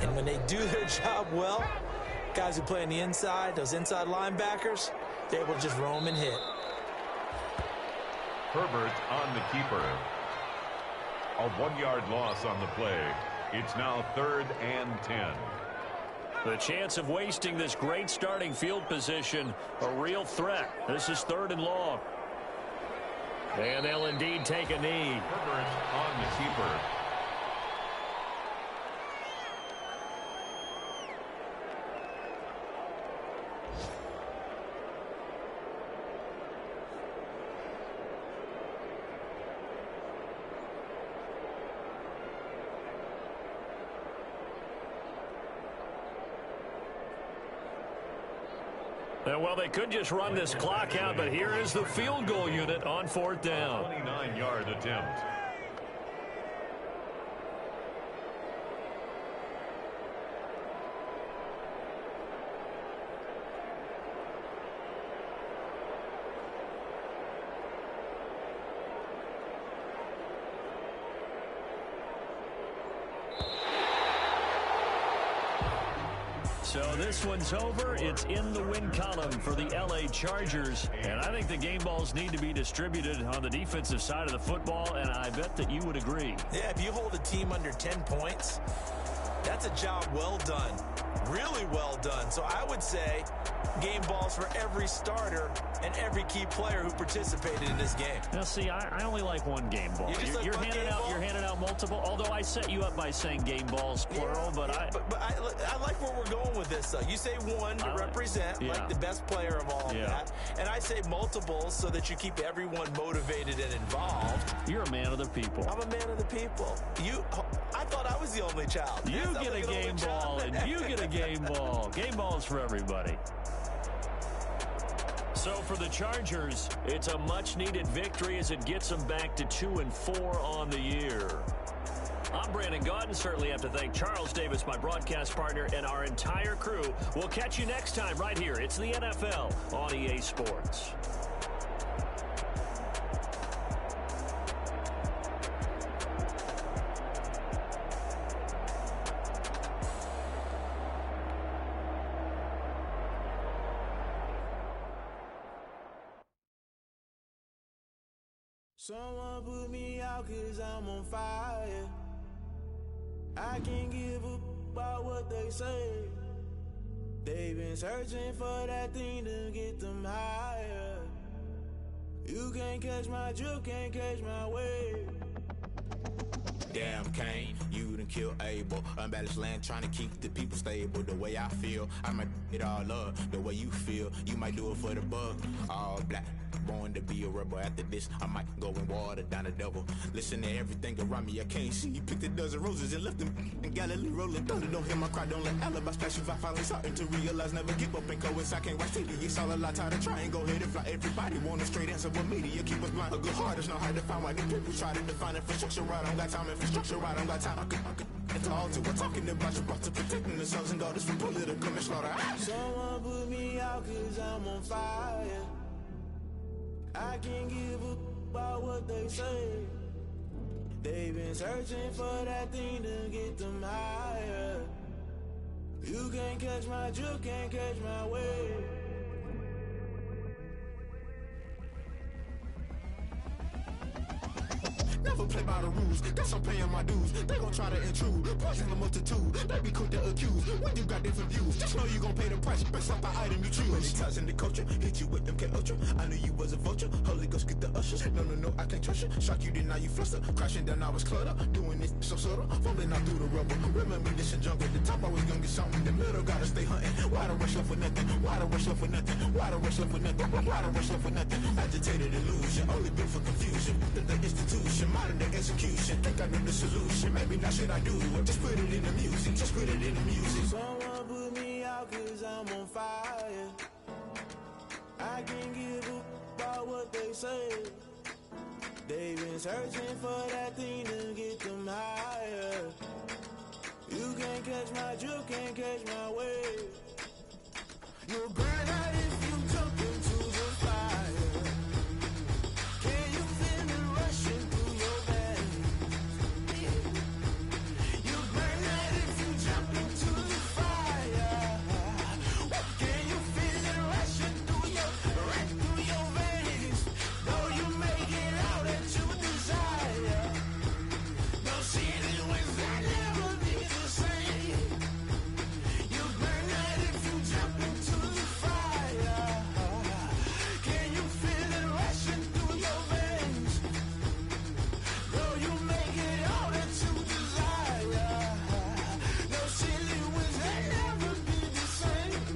And when they do their job well, guys who play on the inside, those inside linebackers, they're able to just roam and hit. Herbert on the keeper. A 1-yard loss on the play. It's now 3rd and 10. The chance of wasting this great starting field position, a real threat. This is 3rd and long. And they'll indeed take a knee. Herbert on the keeper. Well, they could just run this clock out, but here is the field goal unit on 4th down. 29-yard attempt. So this one's over. It's in the win column for the LA Chargers. And I think the game balls need to be distributed on the defensive side of the football, and I bet that you would agree. Yeah, if you hold a team under 10 points, that's a job well done. Really well done. So I would say game balls for every starter and every key player who participated in this game. Now, see, I only like one game ball. You're handing out multiple. Although I set you up by saying game balls plural, but I like where we're going with this. Though you say one to represent like the best player of all of that, and I say multiples so that you keep everyone motivated and involved. You're a man of the people. I'm a man of the people. I thought I was the only child. You get a game ball, and you get a game ball. Game balls for everybody. So for the Chargers, it's a much-needed victory as it gets them back to 2-4 on the year. I'm Brandon Gaudin. Certainly have to thank Charles Davis, my broadcast partner, and our entire crew. We'll catch you next time right here. It's the NFL on EA Sports. Someone put me out 'cause I'm on fire. I can't give up about what they say. They've been searching for that thing to get them higher. You can't catch my drift, can't catch my wave. Damn Kane, you done killed Abel. Unbalanced land trying to keep the people stable. The way I feel, I might it all up. The way you feel, you might do it for the bug. All black, born to be a rebel. After this, I might go and water down the devil. Listen to everything around me, I can't see. Picked a dozen roses and left them in Galilee rolling thunder. Don't hear my cry, don't let alibi splash. If I finally starting to realize, never give up and coincide. Can't watch TV, it's all a lot. Tired of trying, go ahead and fly. Everybody want a straight answer, but media keep us blind. A good heart is not hard to find. Why these people try to define infrastructure right? I don't got time, infrastructure right, I don't got time. I could it's all to we're talking about you brought to protecting the sons and daughters from political and slaughter. Someone put me out 'cause I'm on fire. I can't give up about what they say. They've been searching for that thing to get them higher. You can't catch my drift, can't catch my wave. Never play by the rules, guess I'm paying my dues. They gon' try to intrude, poison the multitude. They be quick to accuse, when you got different views. Just know you gon' pay the price, based off the item you choose. Many ties in the culture, hit you with them K-Ultra. I knew you was a vulture, Holy Ghost get the ushers. No, I can't trust you. Shock you, then now you fluster. Crashing down, I was cluttered. Doing this so subtle, fumbling out through the rubble. Remember this and junk at the top, I was gonna get something. In the middle, gotta stay hunting. Why the rush left for nothing? Why the rush left for nothing? Why the rush left for nothing? Why the rush left for nothing? Agitated illusion, only built for confusion. The institution, modern day execution. Think I know the solution, maybe not should I do it. Just put it in the music, just put it in the music. Someone put me out 'cause I'm on fire. I can't give up about what they say. They've been searching for that thing to get them higher. You can't catch my drift, can't catch my wave. You'll burn out if you jump into the fire. Can you feel it rushing through your veins? You'll burn out if you jump into the fire. Can you feel it rushing through your veins? Though you make it out that you desire. No ceiling wins that never be the same. You burn out if you jump into the fire. Can you feel it rushing through your veins? Though you make it all that you desire. No ceiling wins that never be the same.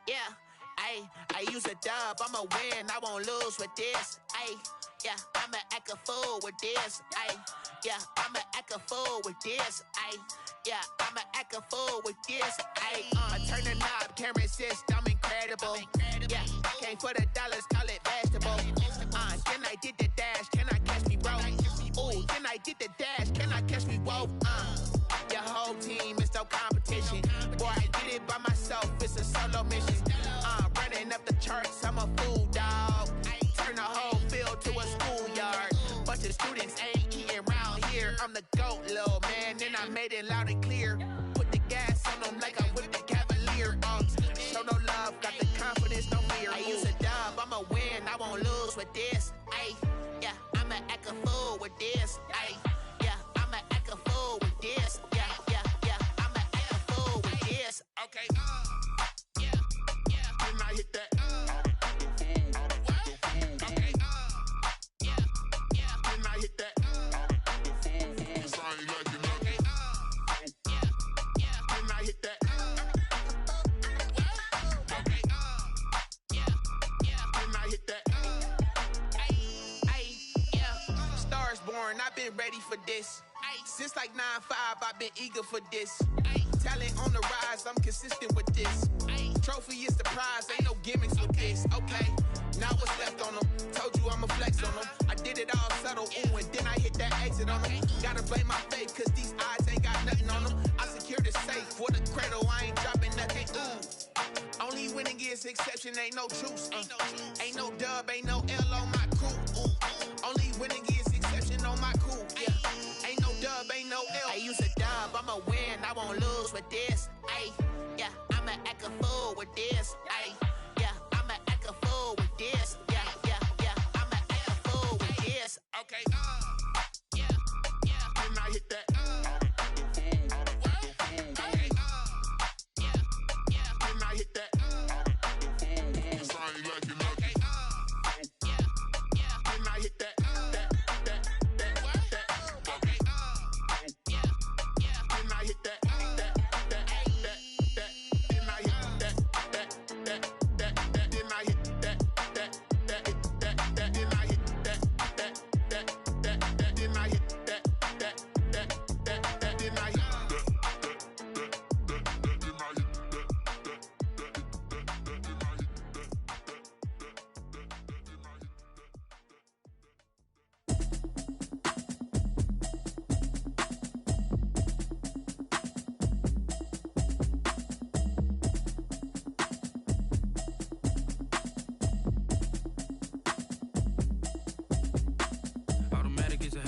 Yeah, I use a dub, I'ma win, I won't lose with this. Yeah, I'ma act a fool with this. Yeah, I'ma act a fool with this. Yeah, I'ma act a fool with this. I turn the knob, camera assist, I'm incredible. Yeah, came for the dollars, call it vegetable. Then I did the dash, can I catch me, bro? Ooh, then I did the dash, can I catch me, whoa? Your whole team is no competition. Boy, I did it by myself, it's a solo mission. Running up the charts, I'm a fool, dog. Turn the whole field to a schoolyard. Bunch of students ain't eating round here. I'm the GOAT, little man, and I made it loud and clear. Put the gas on them like I whipped the Cavalier. Show no love, got the confidence, no fear. I use a dub, I'ma win, I won't lose with this. Yeah, I'ma act a fool with this. Yeah, I'ma act a fool with this. Yeah, I'ma act a fool with this. Okay, yeah, then I hit that. Okay, yeah, then I hit that. Cause I ain't like it. Okay, yeah, then I hit that. Okay, yeah, then I hit that. Yeah, Stars born, I've been ready for this. Since like 9-5, I've been eager for this. Talent on the rise, I'm consistent with this. Trophy is the prize, ain't no gimmicks with this. Okay, now what's left on them? Told you I'ma flex on them. I did it all subtle, ooh, and then I hit that exit on them. Gotta blame my faith, cause these odds ain't got nothing on them. I secure the safe for the cradle, I ain't dropping nothing, ooh. Only winning is exception, ain't no truce. Ain't no dub, ain't no L on my crew. Only winning is exception on my crew. Yeah, ain't no dub, ain't no L. I use a dub, I'ma win, I won't lose with this. Yeah, I'ma act a fool with this. Yeah, I'ma act a fool with this. Yeah, I'ma act a fool with this. Okay, yeah, then I hit that. Okay, yeah, then I hit that. Cause I ain't like it. Okay, yeah, then I hit that. Okay, yeah, then I hit that.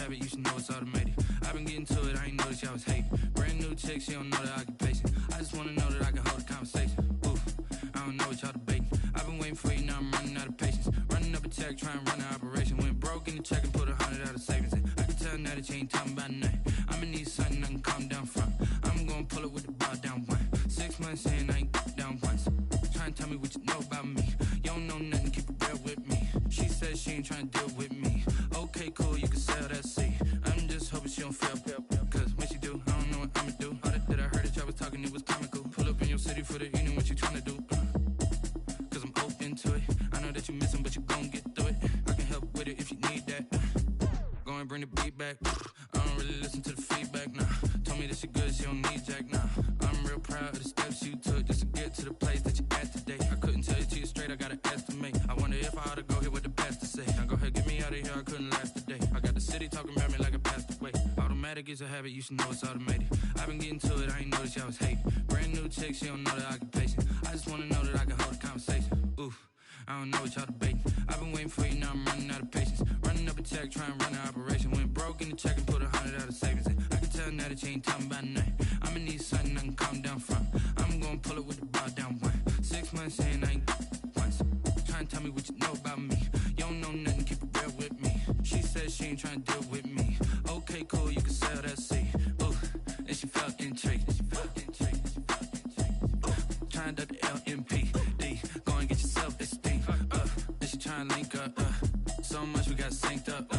You should know it's automated. I've been getting to it, I ain't noticed y'all was hating. Brand new chick, she don't know the occupation. I just wanna know that I can hold a conversation. Oof, I don't know what y'all debating. I've been waiting for you, now I'm running out of patience. Running up a check, trying to run an operation. Went broke in the check and put 100 out of savings in. I can tell now that you ain't talking about nothing. I'ma need something I can calm down from. I'm gonna pull it with the bar down one. 6 months in, I ain't down once. Trying to tell me what you know about me. You don't know nothing, keep it real with me. She said she ain't trying to deal with me. Okay, I don't really listen to the feedback, nah. Told me that she good, she don't need Jack, nah. I'm real proud of the steps you took just to get to the place that you're at today. I couldn't tell you to you straight, I gotta estimate. I wonder if I ought to go here with the pastor say. Now go ahead, get me out of here, I couldn't last a day. I got the city talking about me like I passed away. Automatic is a habit, you should know it's automated. I've been getting to it, I ain't noticed y'all was hating. Brand new chick, she don't know the occupation. I just wanna know that I can hold a conversation. Oof, I don't know what y'all debating. I've been waiting for you, now I'm running out of patience. Running up a check, trying to run an operation. Went broke in the check and put 100 out of savings in. I can tell now that you ain't talking about nothing. I'ma need something I can calm down from. I'm gonna pull it with the bar down one. 6 months in, I ain't once. Trying to tell me what you know about me. You don't know nothing, keep it real with me. She said she ain't trying to deal with me. Okay, cool, you can sell that seed. Ooh, and she felt intrigued. Trying to the LMPD. Go and get your self-esteem. And she trying to link up. So much we got synced up.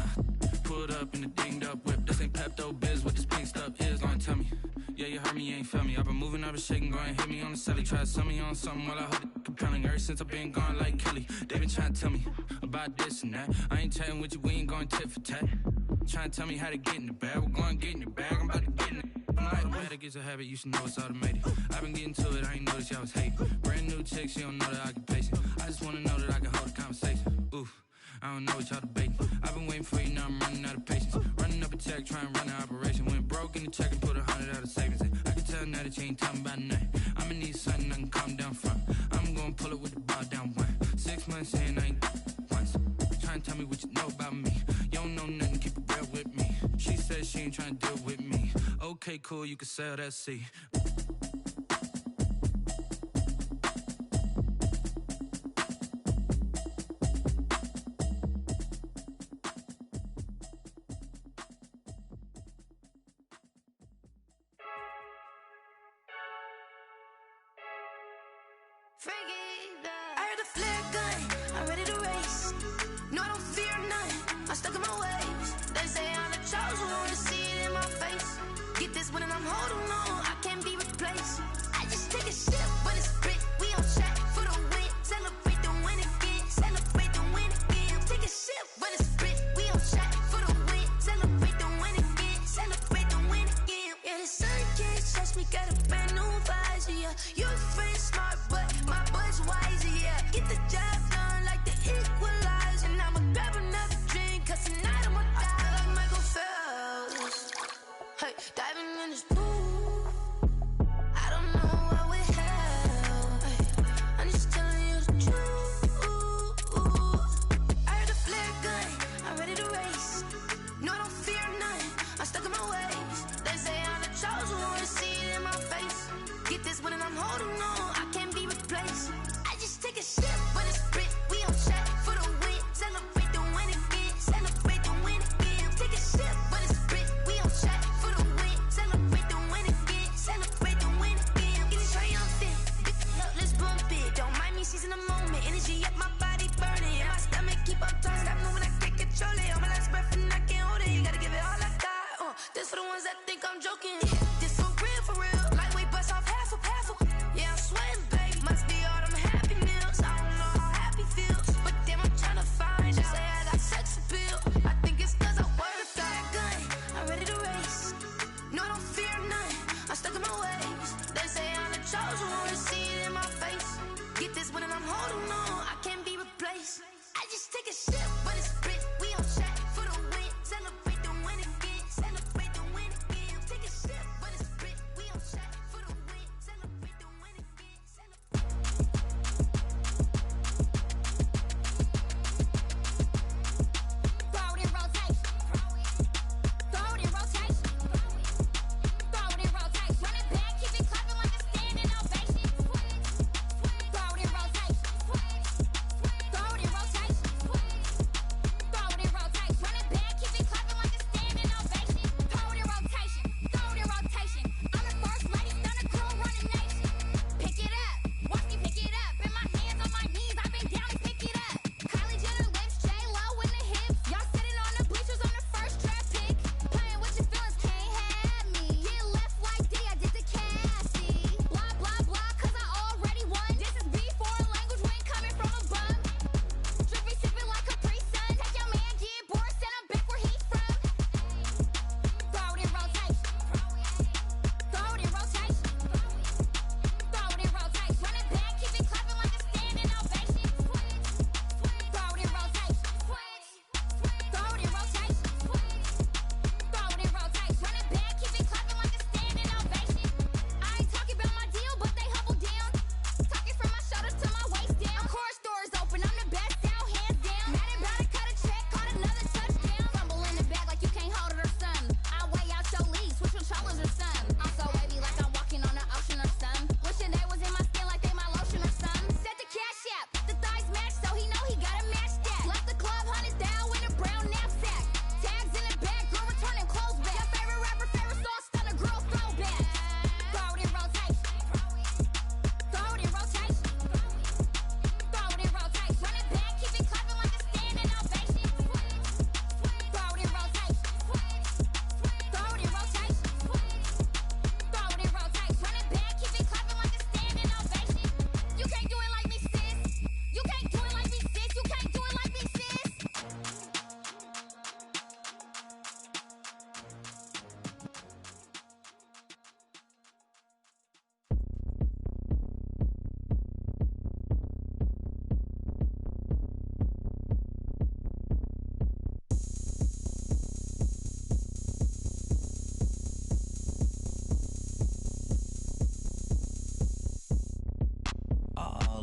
Pulled up in the dinged up whip. This ain't Pepto-Biz, what this pink stuff is. Gonna tell me. Yeah, you heard me, you ain't felt me. I've been moving, I've been shaking, go and hit me on the celly. Try to sell me on something while I hold it compelling. Ever since I've been gone like Kelly, they been trying to tell me about this and that. I ain't chatting with you, we ain't going tit for tat. Trying to tell me how to get in the bag. We're going to get in the bag, I'm about to get in it. Automatic is a habit, you should know it's automated. I've been getting to it, I ain't noticed y'all was hating. Brand new chick, she don't know the occupation. I just wanna know that I can hold a conversation. Oof, I don't know what y'all debating. I've been waiting for you, now I'm running out of patience. Running up a check, trying to run an operation. Went broke in the check and put 100 out of savings in. I can tell now that you ain't talking about nothing. I'ma need something I can calm down from. I'm gonna pull it with the bar down one. 6 months in, I ain't once. Trying to tell me what you know about me. You don't know nothing, keep it real with me. She said she ain't trying to deal with me. Okay, cool, you can sell that seed. I heard a flare gun, I'm ready to race. No, I don't fear none, I'm stuck in my ways. They say I'm the chosen one, see it in my face. Get this one and I'm holding on, I can't be replaced. I just take a sip when it's split, we on track for the win. Celebrate the win again, celebrate the win again. Take a sip when it's split, we on track for the win. Celebrate the win again, celebrate the win again. Yeah, the sun can't touch me, got a brand new visor, yeah. Your friend smart, but my bud's wiser, yeah. Get the job done like the equalizer. And I'ma grab another drink, cause tonight I'ma die like Michael Phelps. Hey, diving in this pool, I don't know what we have. Hey, I'm just telling you the truth. I heard a flare gun, I'm ready to race. No, I don't fear none, I'm stuck in my ways. They say I'm the chosen one, see it in my face. Get this one and I'm holding on, I can't be replaced. I just take a sip when it's split, we on track for the win. Celebrate the win again, celebrate the win again. Take a sip when it's split, we on track for the win. Celebrate the win again, celebrate the win again. Get it triumphant, up, let's bump it. Don't mind me seizing the moment, energy up my body burning. And my stomach keep on turning, stop moving, I can't control it. On my last breath and I can't hold it, you gotta give it all I got. This for the ones that think I'm joking. This for real, lightweight bust off half a. Yeah, I'm sweating, babe, must be all them happy meals. I don't know how happy feels, but damn, I'm tryna find out. Say I got sex appeal, I think it's cause I wear a fire gun. I'm ready to race, no, I don't fear none, I'm stuck in my ways. They say I'm the chosen one, see it in my face. Get this one and I'm holding on, I can't be replaced. I just take a sip when it's split, we on track for the win. Celebrate the win again, celebrate the win again. Take a sip when it's split, we on track for the win. Celebrate the win again, Throw it in rotation. Throw it in rotation. Throw it in rotation. Run it back, keep it clapping like a standing ovation. Throw it in rotation.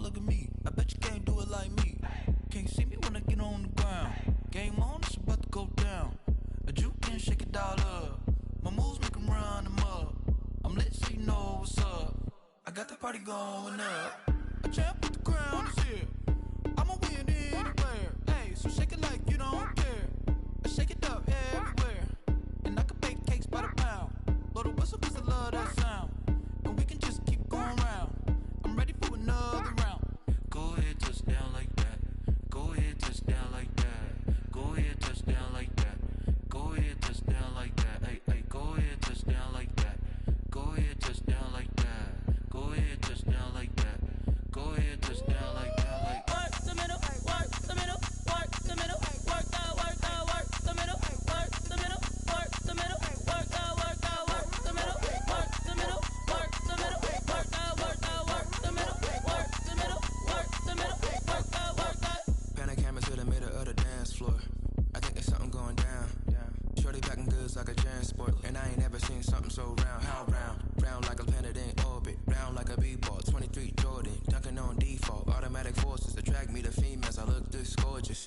look at me. I bet you can't do it like me. Can't see me when I get on the ground. Game on, it's about to go down. A juke can shake it all up. My moves make them run them up. I'm lit so you know what's up. I got the party going up. A champ with the crown is here. I'ma win anywhere. Hey, so shake it like you don't care. I shake it up everywhere. And I can bake cakes by the pound. Blow the whistle cause I love that sound. And we can just keep going round. I'm ready for another round. Go ahead, touch down like that. Go ahead, touch down like that. Go ahead, touch down like that. Go ahead, touch down like that. Hey, hey, go ahead, touch down like that. Go ahead, touch down like that. Go ahead, touch down like that. Go ahead, touch down like that. Like work the middle, work the middle, work the middle, work out, work out, work the middle, work the middle, work the middle, work out, work out, work the middle, work the middle, work the middle, work out, work out, work the middle, work the middle, work the middle, work out, work out. Pan the camera to the middle of the dance floor. I think there's something going down. Shorty packing goods like a transport, and I ain't never seen something so round. How round? Round like a planet in orbit, round like a b-ball. 23 Jordan, dunking on default. Automatic forces attract me to females. I look this gorgeous.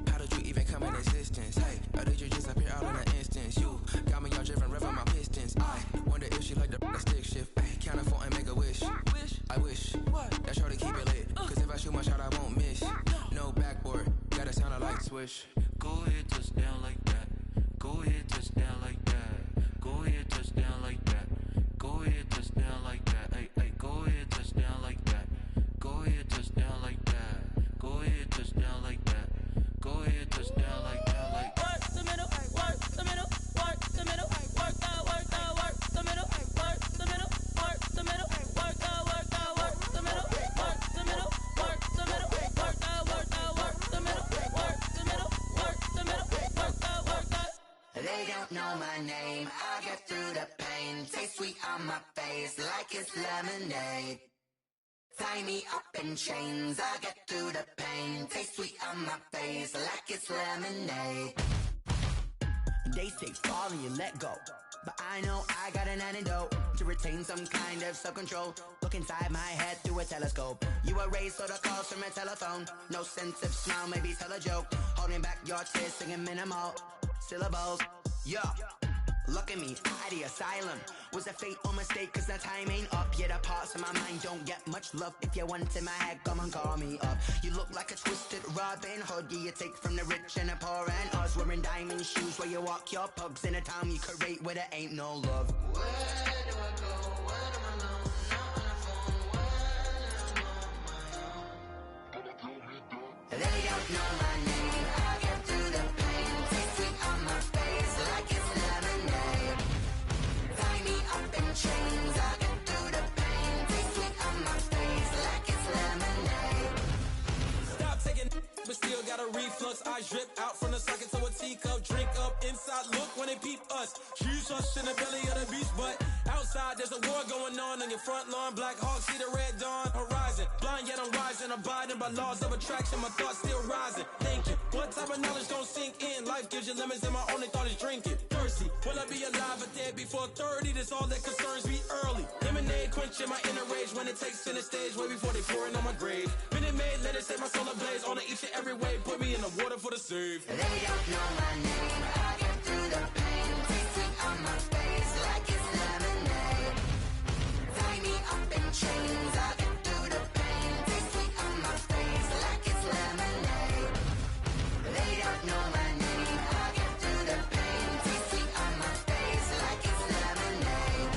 How did you even come in existence? Hey, or did you just appear out in an instance? You got me all driven, revving my pistons. I wonder if she like the stick shift. Ay, count a 4 and make a wish. I wish that shorty keep it lit. Cause if I shoot my shot, I won't miss. No backboard, gotta sound a light switch. go ahead, touch down like that. Go ahead, touch down like that. Go ahead, touch down like that. Go ahead, touch down like that. Hey, hey, go ahead, touch down like that. Go ahead, touch down like that. Go ahead, touch down like that. Go ahead, touch down like that. Like work the middle, work the middle, work the middle, work out, work out, work the middle, work the middle, work the middle, work out, work out, work the middle, work the middle, work the middle, work out, work out, work the middle, work the middle, work the middle, work out, work out. They don't know my name, I get through the pain. Taste sweet on my face like it's lemonade. Tie me up in chains, I get through the pain. Taste sweet on my face like it's lemonade. They say fall and you let go, but I know I got an antidote to retain some kind of self-control. Look inside my head through a telescope. You erase all the calls from a telephone. No sense of smile, maybe tell a joke. Holding back your tears, singing minimal syllables. Yeah, look at me, at the asylum. Was a fate or mistake, cause the time ain't up. Yeah, the parts of my mind don't get much love. If you want in my head, come and call me up. You look like a twisted Robin Hood. Yeah, you take from the rich and the poor and us. Wearing diamond shoes where you walk your pugs in a town you create where there ain't no love. Where do I go? Where am I now? Not on the phone. Where am I on my own? They don't know my name, I get through the pain. Taste sweet on my face like it's lemonade. Tie me up in chains, I get through the pain. Taste sweet on my face like it's lemonade. Stop taking but still got a reflux. Eyes drip out from the socket to a teacup. Drink up inside, look when they peep us. Shoes us in the belly of the beach, but outside there's a war going on your front lawn. Black Hawk, see the red dawn horizon. Blind yet I'm rising, abiding by laws of attraction. My thoughts still rising. Thinking, what type of knowledge gon' sink in? Life gives you lemons and my only thought is drinking. Thirsty, will I be alive or dead before 30? That's all that concerns me early. Lemonade quenching my inner rage when it takes center stage way before they pour it on my grave. Minute Maid, let it set my soul ablaze on each and every way. Put me in the water for the save. They don't know my name, I get through the pain. Taste sweet on my face like it's lemonade. Tie me up in chains, I get through the pain. Taste sweet on my face like it's lemonade. They don't know my name, I get through the pain. Taste sweet on my face like it's lemonade.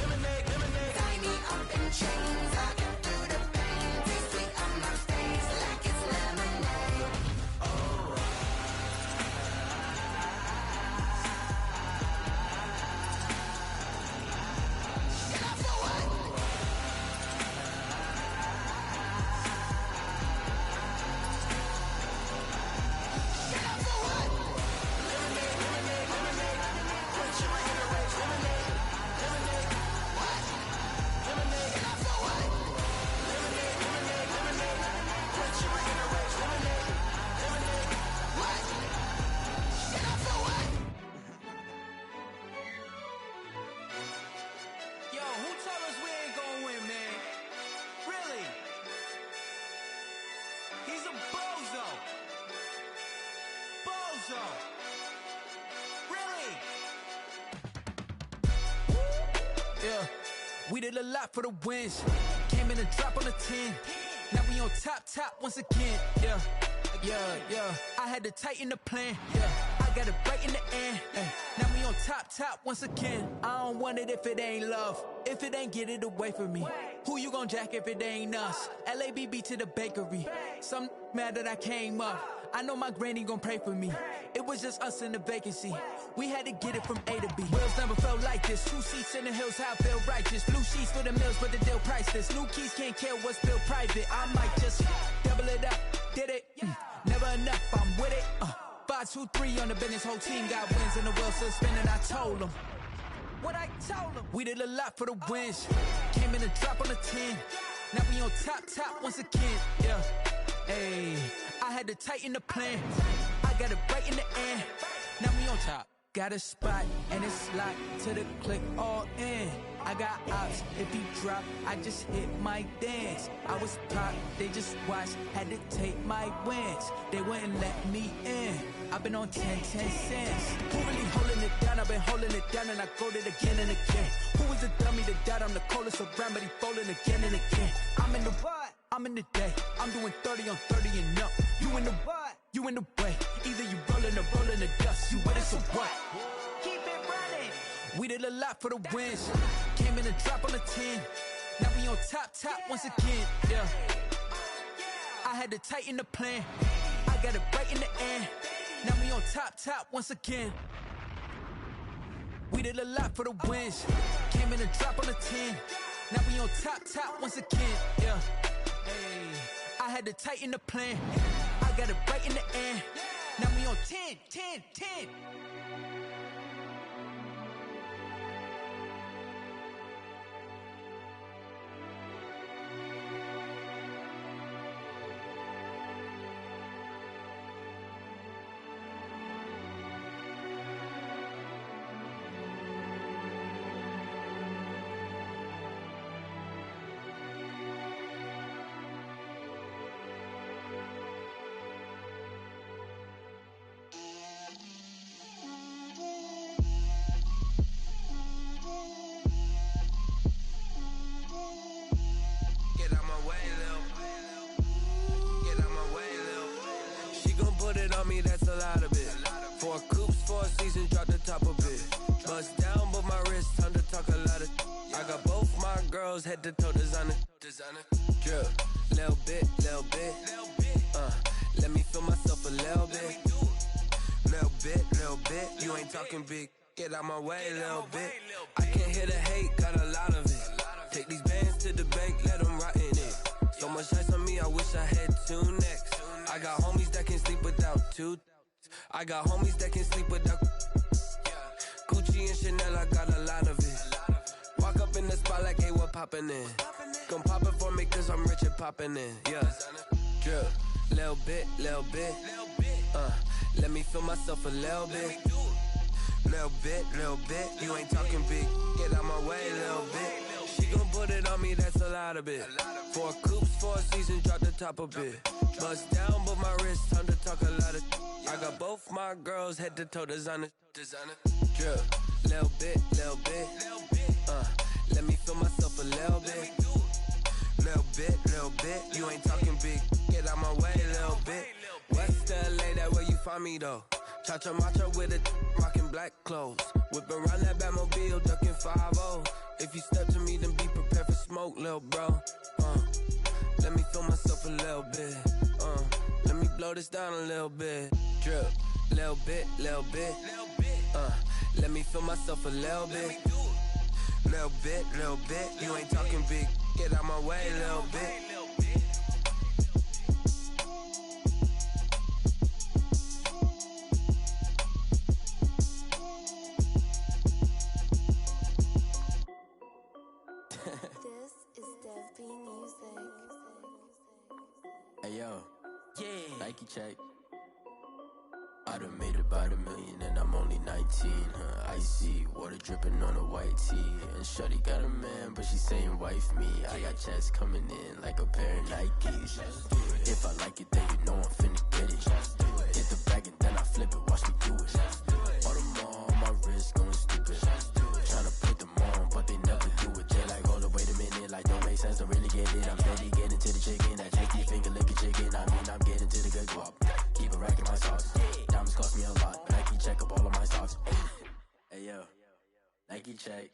Tie me up in chains, I get through the pain. Taste sweet on my face like it's lemonade. Oh. yeah. We did a lot for the wins. Came in a drop on the 10. Now we on top once again, yeah. I had to tighten the plan, yeah. I got it right in the end, now we on top once again. I don't want it if it ain't love. If it ain't, get it away from me. Who you gon' jack if it ain't us? LABB to the bakery. Some mad that I came up. I know my granny gon' pray for me. It was just us in the vacancy. We had to get it from A to B. Wheels never felt like this. 2 seats in the hills, how I feel righteous. Blue sheets for the mills, but the deal priceless. New keys can't care what's built private. I might just double it up. Did it? Never enough, I'm with it. 5, 2, 3 on the business. Whole team got wins and the wheels still spinning. I told them what I told them. We did a lot for the wins. Came in a drop on the 10. Now we on top once again, yeah. Hey, I had to tighten the plan. I got it right in the end. Now we on top. Got a spot and it's locked to the click all in. I got ops, if he drop, I just hit my dance. I was pop, they just watched, had to take my wins. They wouldn't let me in. I've been on 10 cents. Who really holding it down? I've been holding it down and I go it again and again. Who was the dummy that died? I'm the coldest around, but he folding again and again. I'm in the what? I'm in the day. I'm doing 30 on 30 and up. You in the what? You in the way. Either you rolling or rolling the dust. You with it, so what? Keep it running. We did a lot for the wins. Came in a drop on the 10. Now we on top once again, yeah. I had to tighten the plan. I got it right in the end. Now we on top once again. We did a lot for the wins. Came in a drop on the 10. Now we on top once again, yeah. Hey, I had to tighten the plan. I got it right in the end. Now we on 10. That's a lot of it. 4 coops, 4 seasons, drop the top of it. Bust down, but my wrist, time to talk a lot of. I got both my girls head to toe designer. Drip, little bit. Let me feel myself a little bit. Little bit. You ain't talking big. Get out my way, little bit. I can't hear the hate, got a lot of it. Take these bands to the bank, let them rot in it. So much ice on me, I wish I had 2 necks. I got homies that can sleep without 2. I got homies that can sleep without Gucci and Chanel, I got a lot of it. Walk up in the spot like, hey, what poppin' in? Gon' pop it for me cause I'm rich and poppin' in, yeah. Drip, little bit. Let me feel myself a little bit. Little bit. You ain't talking big. Get out my way, little bit. She gon' put it on me, that's a lot of it. 4 coops, 4 seasons, drop the top a bit. Bust down, but my wrist, time to talk a lot of. I got both my girls head to toe designer. Drip, little bit. Let me feel myself a little bit. Little bit. You ain't talking big. Get out my way, little bit. West LA, that where you find me though. Cha-cha matcha with a rockin' black clothes. Whip around that Batmobile, ducking 5-0. If you step to me, then be prepared for smoke, lil' bro. Let me feel myself a little bit. Let me blow this down a little bit. Drip, little bit. Let me feel myself a little bit. Little bit. You ain't talking big. Get out my way, little bit. Hey yo, yeah. Nike check. I done made about $1 million and I'm only 19. Icy water dripping on a white tee. And shawty got a man, but she saying wife me. I got checks coming in like a pair of Nikes. If I like it, then you know I'm finna get it. Hit the bag and then I flip it. Watch me do it. All them on my wrist going stupid. Tryna put them on, but they never do. Nike check,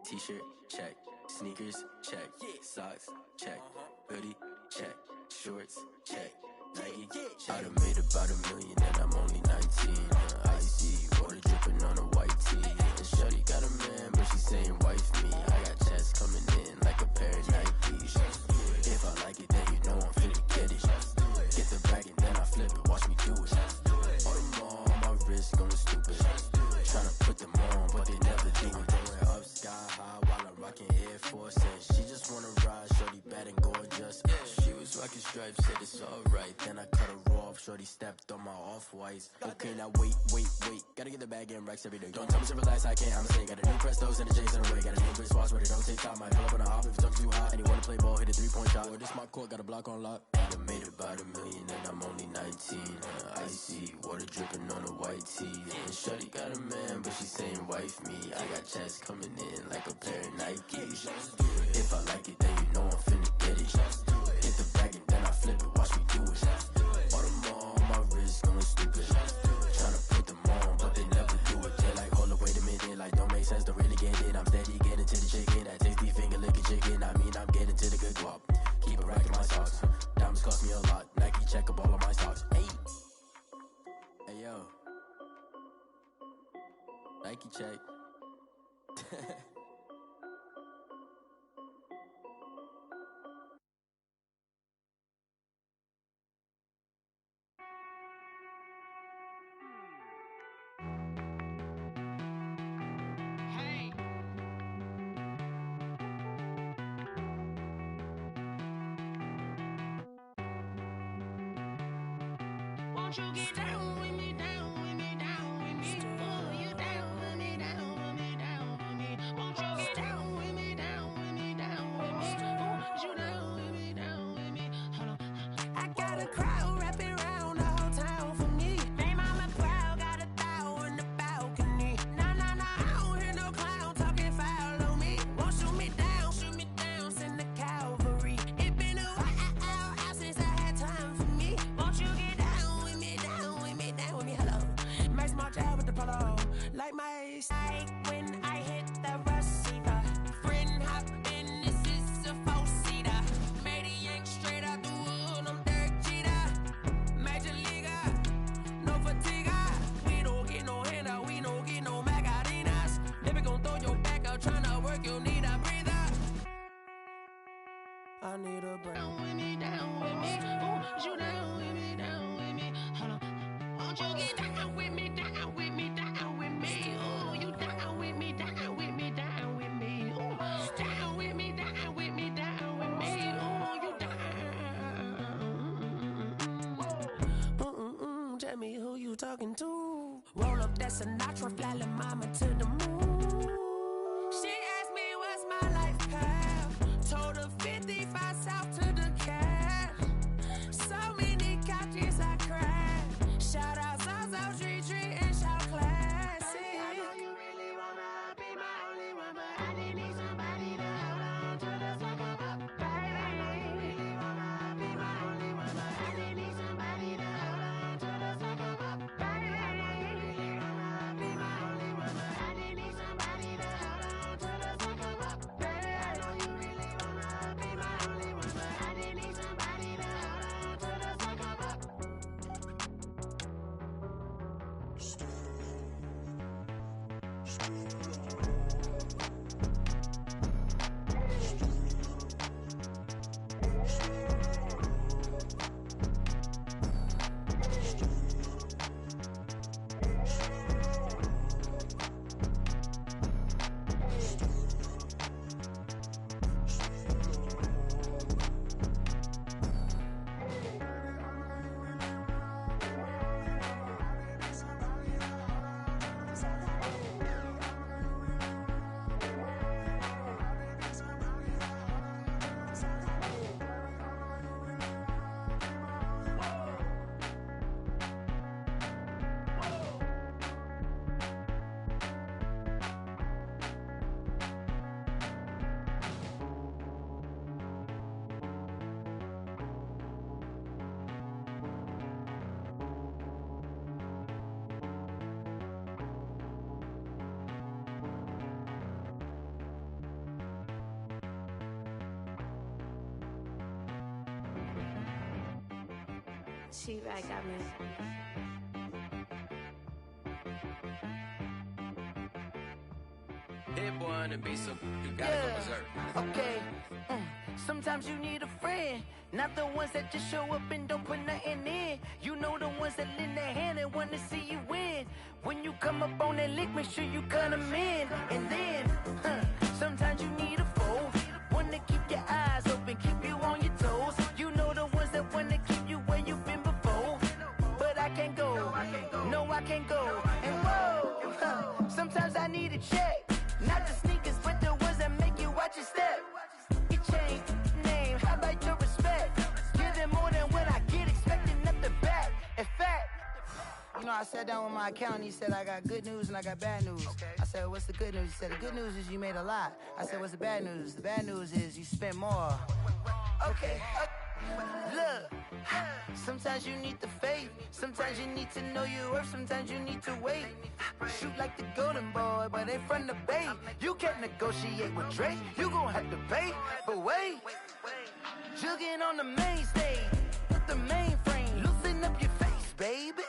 t-shirt check, sneakers check, socks check, hoodie check, shorts check, Nike check. I done made about $1 million and I'm only 19. Icy water dripping on a white tee. And shorty got a man, but she saying wife me. I got checks coming in like a pair of Nikes. If I like it, then you know I'm finna get it. Get the bag and then I flip it, watch me do it. All them all on my wrist going stupid. Tryna put them on, but they never do it. Going up sky high while I'm rocking Air Force. And she just wanna ride, shorty bad and gorgeous. She was rocking stripes, said it's alright. Then I cut her off, shorty stepped on my off-whites. Okay, now wait. Gotta get the bag and racks every day. Don't tell me to relax, I can't, I'ma say. Got a new Prestos and a J's in the way. Got a new wristwatch, but it don't take time. Might pull up on a hop if it's too hot. And you wanna play ball, hit a 3-point shot. Well, this my court, got a block on lock. I done made about $1 million and I'm only 19. Icy, water dripping on a white tee. And shorty got a man, but she saying wife me. I got checks coming in like a pair of Nikes. If I like it, then you know I'm finna get it. Hit the bag and then I flip it, watch me do it. All them all on my wrist going stupid. Tryna put them on, but they never do it. They're like, hold up, wait a minute, like don't make sense, don't really get it. I'm steady getting to the chicken, that tasty finger licking chicken. I mean, I'm getting to the good guap. Keep it racking my socks. Diamonds cost me a lot. Nike check up all of my socks. Hey yo, Nike check. Won't you get down with me, down with me, down with me? Oh, you down with me, down with me, down with me. Won't you get down with me, down with me, down with me? Oh, you down with me, down with me? Hold on. I got a crowd wrapping around the whole town for me. They mama proud, got a thou in the balcony. Nah, I don't hear no clown talking foul on me. Won't shoot me down, send the cavalry. It been a while since I had time for me. Won't you get down with me, down with me, down with me? Hello. Max March out with the polo. Like my ace. Like when I hit the receiver. Friend hop in, this is a four-seater. Made a yank straight out the wood, I'm Derek Jeter. Major leaguer, no fatigue. We don't get no handout, we don't get no Magarinas. Never gon' throw your back out, tryna work, you need a breather. I need a break. Down with me, down with me. Ooh, you down with me, down with me. Hold on. Won't you get down with me, down with me, down with me? Ooh, you down with me, down with me, down with me. Ooh, down with me, down with me, down with me. Ooh, you down. Tell me who you talking to. Roll up that Sinatra, fly la mama to the moon. She asked me what's my life path. Told her 55 south to the cat. So many couches I cried. Shout out South Street and shout classic. I know you really wanna be my only one, but I didn't need somebody to hold on to the second up. Baby, I know you really wanna be my only one, but I didn't need somebody to hold on to the second up. Baby, I know you really wanna be my only one, but I didn't need somebody to She-Bag got me. Hit boy on the beat, so you gotta go berserk. Okay. Sometimes you need a friend, not the ones that just show up and don't put nothing in. You know the ones that lend their hand and wanna see you win. When you come up on that lick, make sure you cut them in. And then, sometimes you need a foe, one to keep your eyes open, keep you on your toes. You know the ones that wanna keep you where you've been before. But I can't go, no I can't go. And whoa, sometimes I need a check. Not the sneakers, but the ones that make you watch your step. It changed name, how about your respect? Give them more than what I get, expecting nothing back. In fact, you know, I sat down with my accountant, he said, I got good news and I got bad news. I said, what's the good news? He said, the good news is you made a lot. I said, what's the bad news? The bad news is you spent more. Okay. Look, sometimes you need the faith, sometimes you need to know your worth, sometimes you need to wait. Shoot like the golden boy, but they from the bay. You can't negotiate with Drake, you gon' have to pay. But wait, jugging on the main stage with the mainframe, loosen up your face, baby.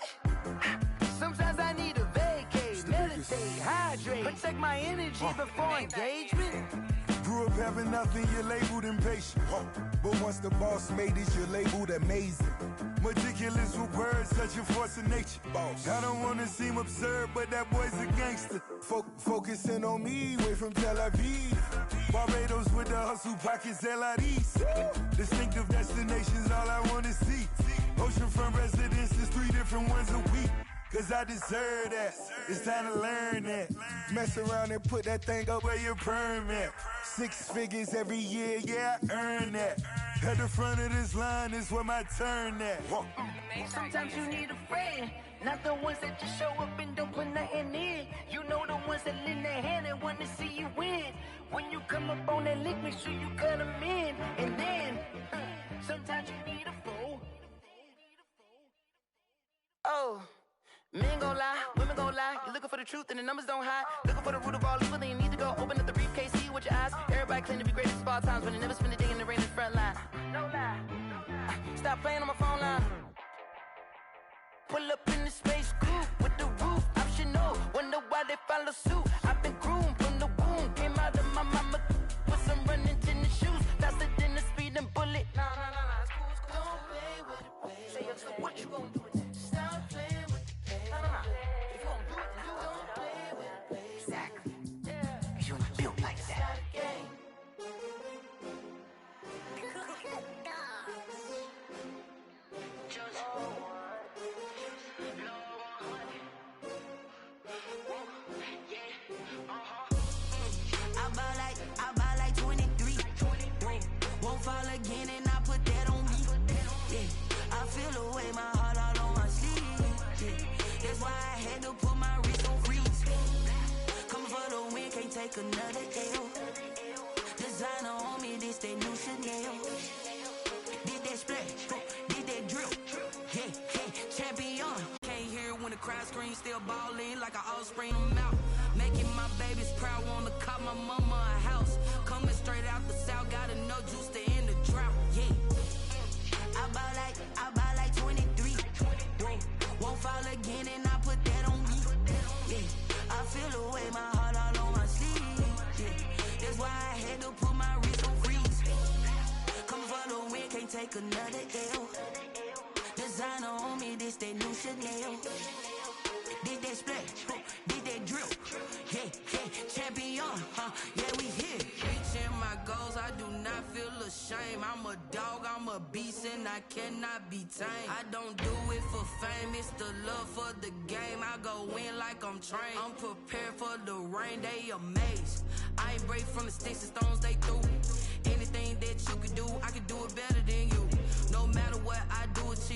Sometimes I need a vacate, meditate, hydrate, protect my energy before engagement. Grew up having nothing, you're labeled impatient. But once the boss made it, you're labeled amazing. Meticulous with words, such a force of nature. I don't wanna seem absurd, but that boy's a gangster. Focusing on me, way from Tel Aviv. Barbados with the hustle pockets, LIDs. Distinctive destinations, all I wanna see. Oceanfront residences, 3 different ones a week. Cause I deserve that, it's time to learn that. Mess around and put that thing up where your permit. 6 figures every year, yeah, I earn that. At the front of this line is where my turn at. Sometimes you need a friend, not the ones that just show up and don't put nothing in. You know the ones that lend their hand and want to see you win. When you come up on that lick, make sure you cut them in. And then, sometimes you need a foe. Oh. Men gon' lie, women gon' lie. You're looking for the truth and the numbers don't hide. Looking for the root of all evil, then you need to go open up the briefcase, see with your eyes. Everybody claim to be greatest of all times, but they never spend a day in the rain in the front line. No lie. Stop playing on my phone line. Pull up in the space coupe with the roof optional. Wonder why they follow suit. I've been groomed from the womb. Came out of my mama with some running tennis shoes. Faster than the speeding bullet. Nah. It's cool. Don't play with it, baby. Say so what you gon' do with it? Stop playing. If you gon' do it, then don't play with it, baby. Exactly. Cause you're not built like that. I buy like 23. Won't fall again and I put that on me. Yeah, I feel the way, my heart all on my sleeve. Yeah. That's why I had to put my wrist on freeze. Coming for the win, can't take another L. Designer on me, this that new Chanel. Did that splash, did that drill. Yeah, champion. Can't hear it when the crowd screams, still ballin' like I all spring them out. Making my babies proud, wanna cop my mama a house. Coming straight out the south, got enough juice to end the drought. Yeah, I buy like 23. Won't fall again and I put that on me. Yeah, I feel the way, my heart all on my sleeve. Yeah, that's why I had to put my wrist on freeze. Coming for the win, can't take another L. Designer on me, this that new Chanel. Did that splash, did that drill. Yeah, champion, yeah, we here. Reaching my goals, I do not feel ashamed. I'm a dog, I'm a beast, and I cannot be tamed. I don't do it for fame, it's the love for the game. I go in like I'm trained. I'm prepared for the rain, they amazed. I ain't break from the sticks and stone.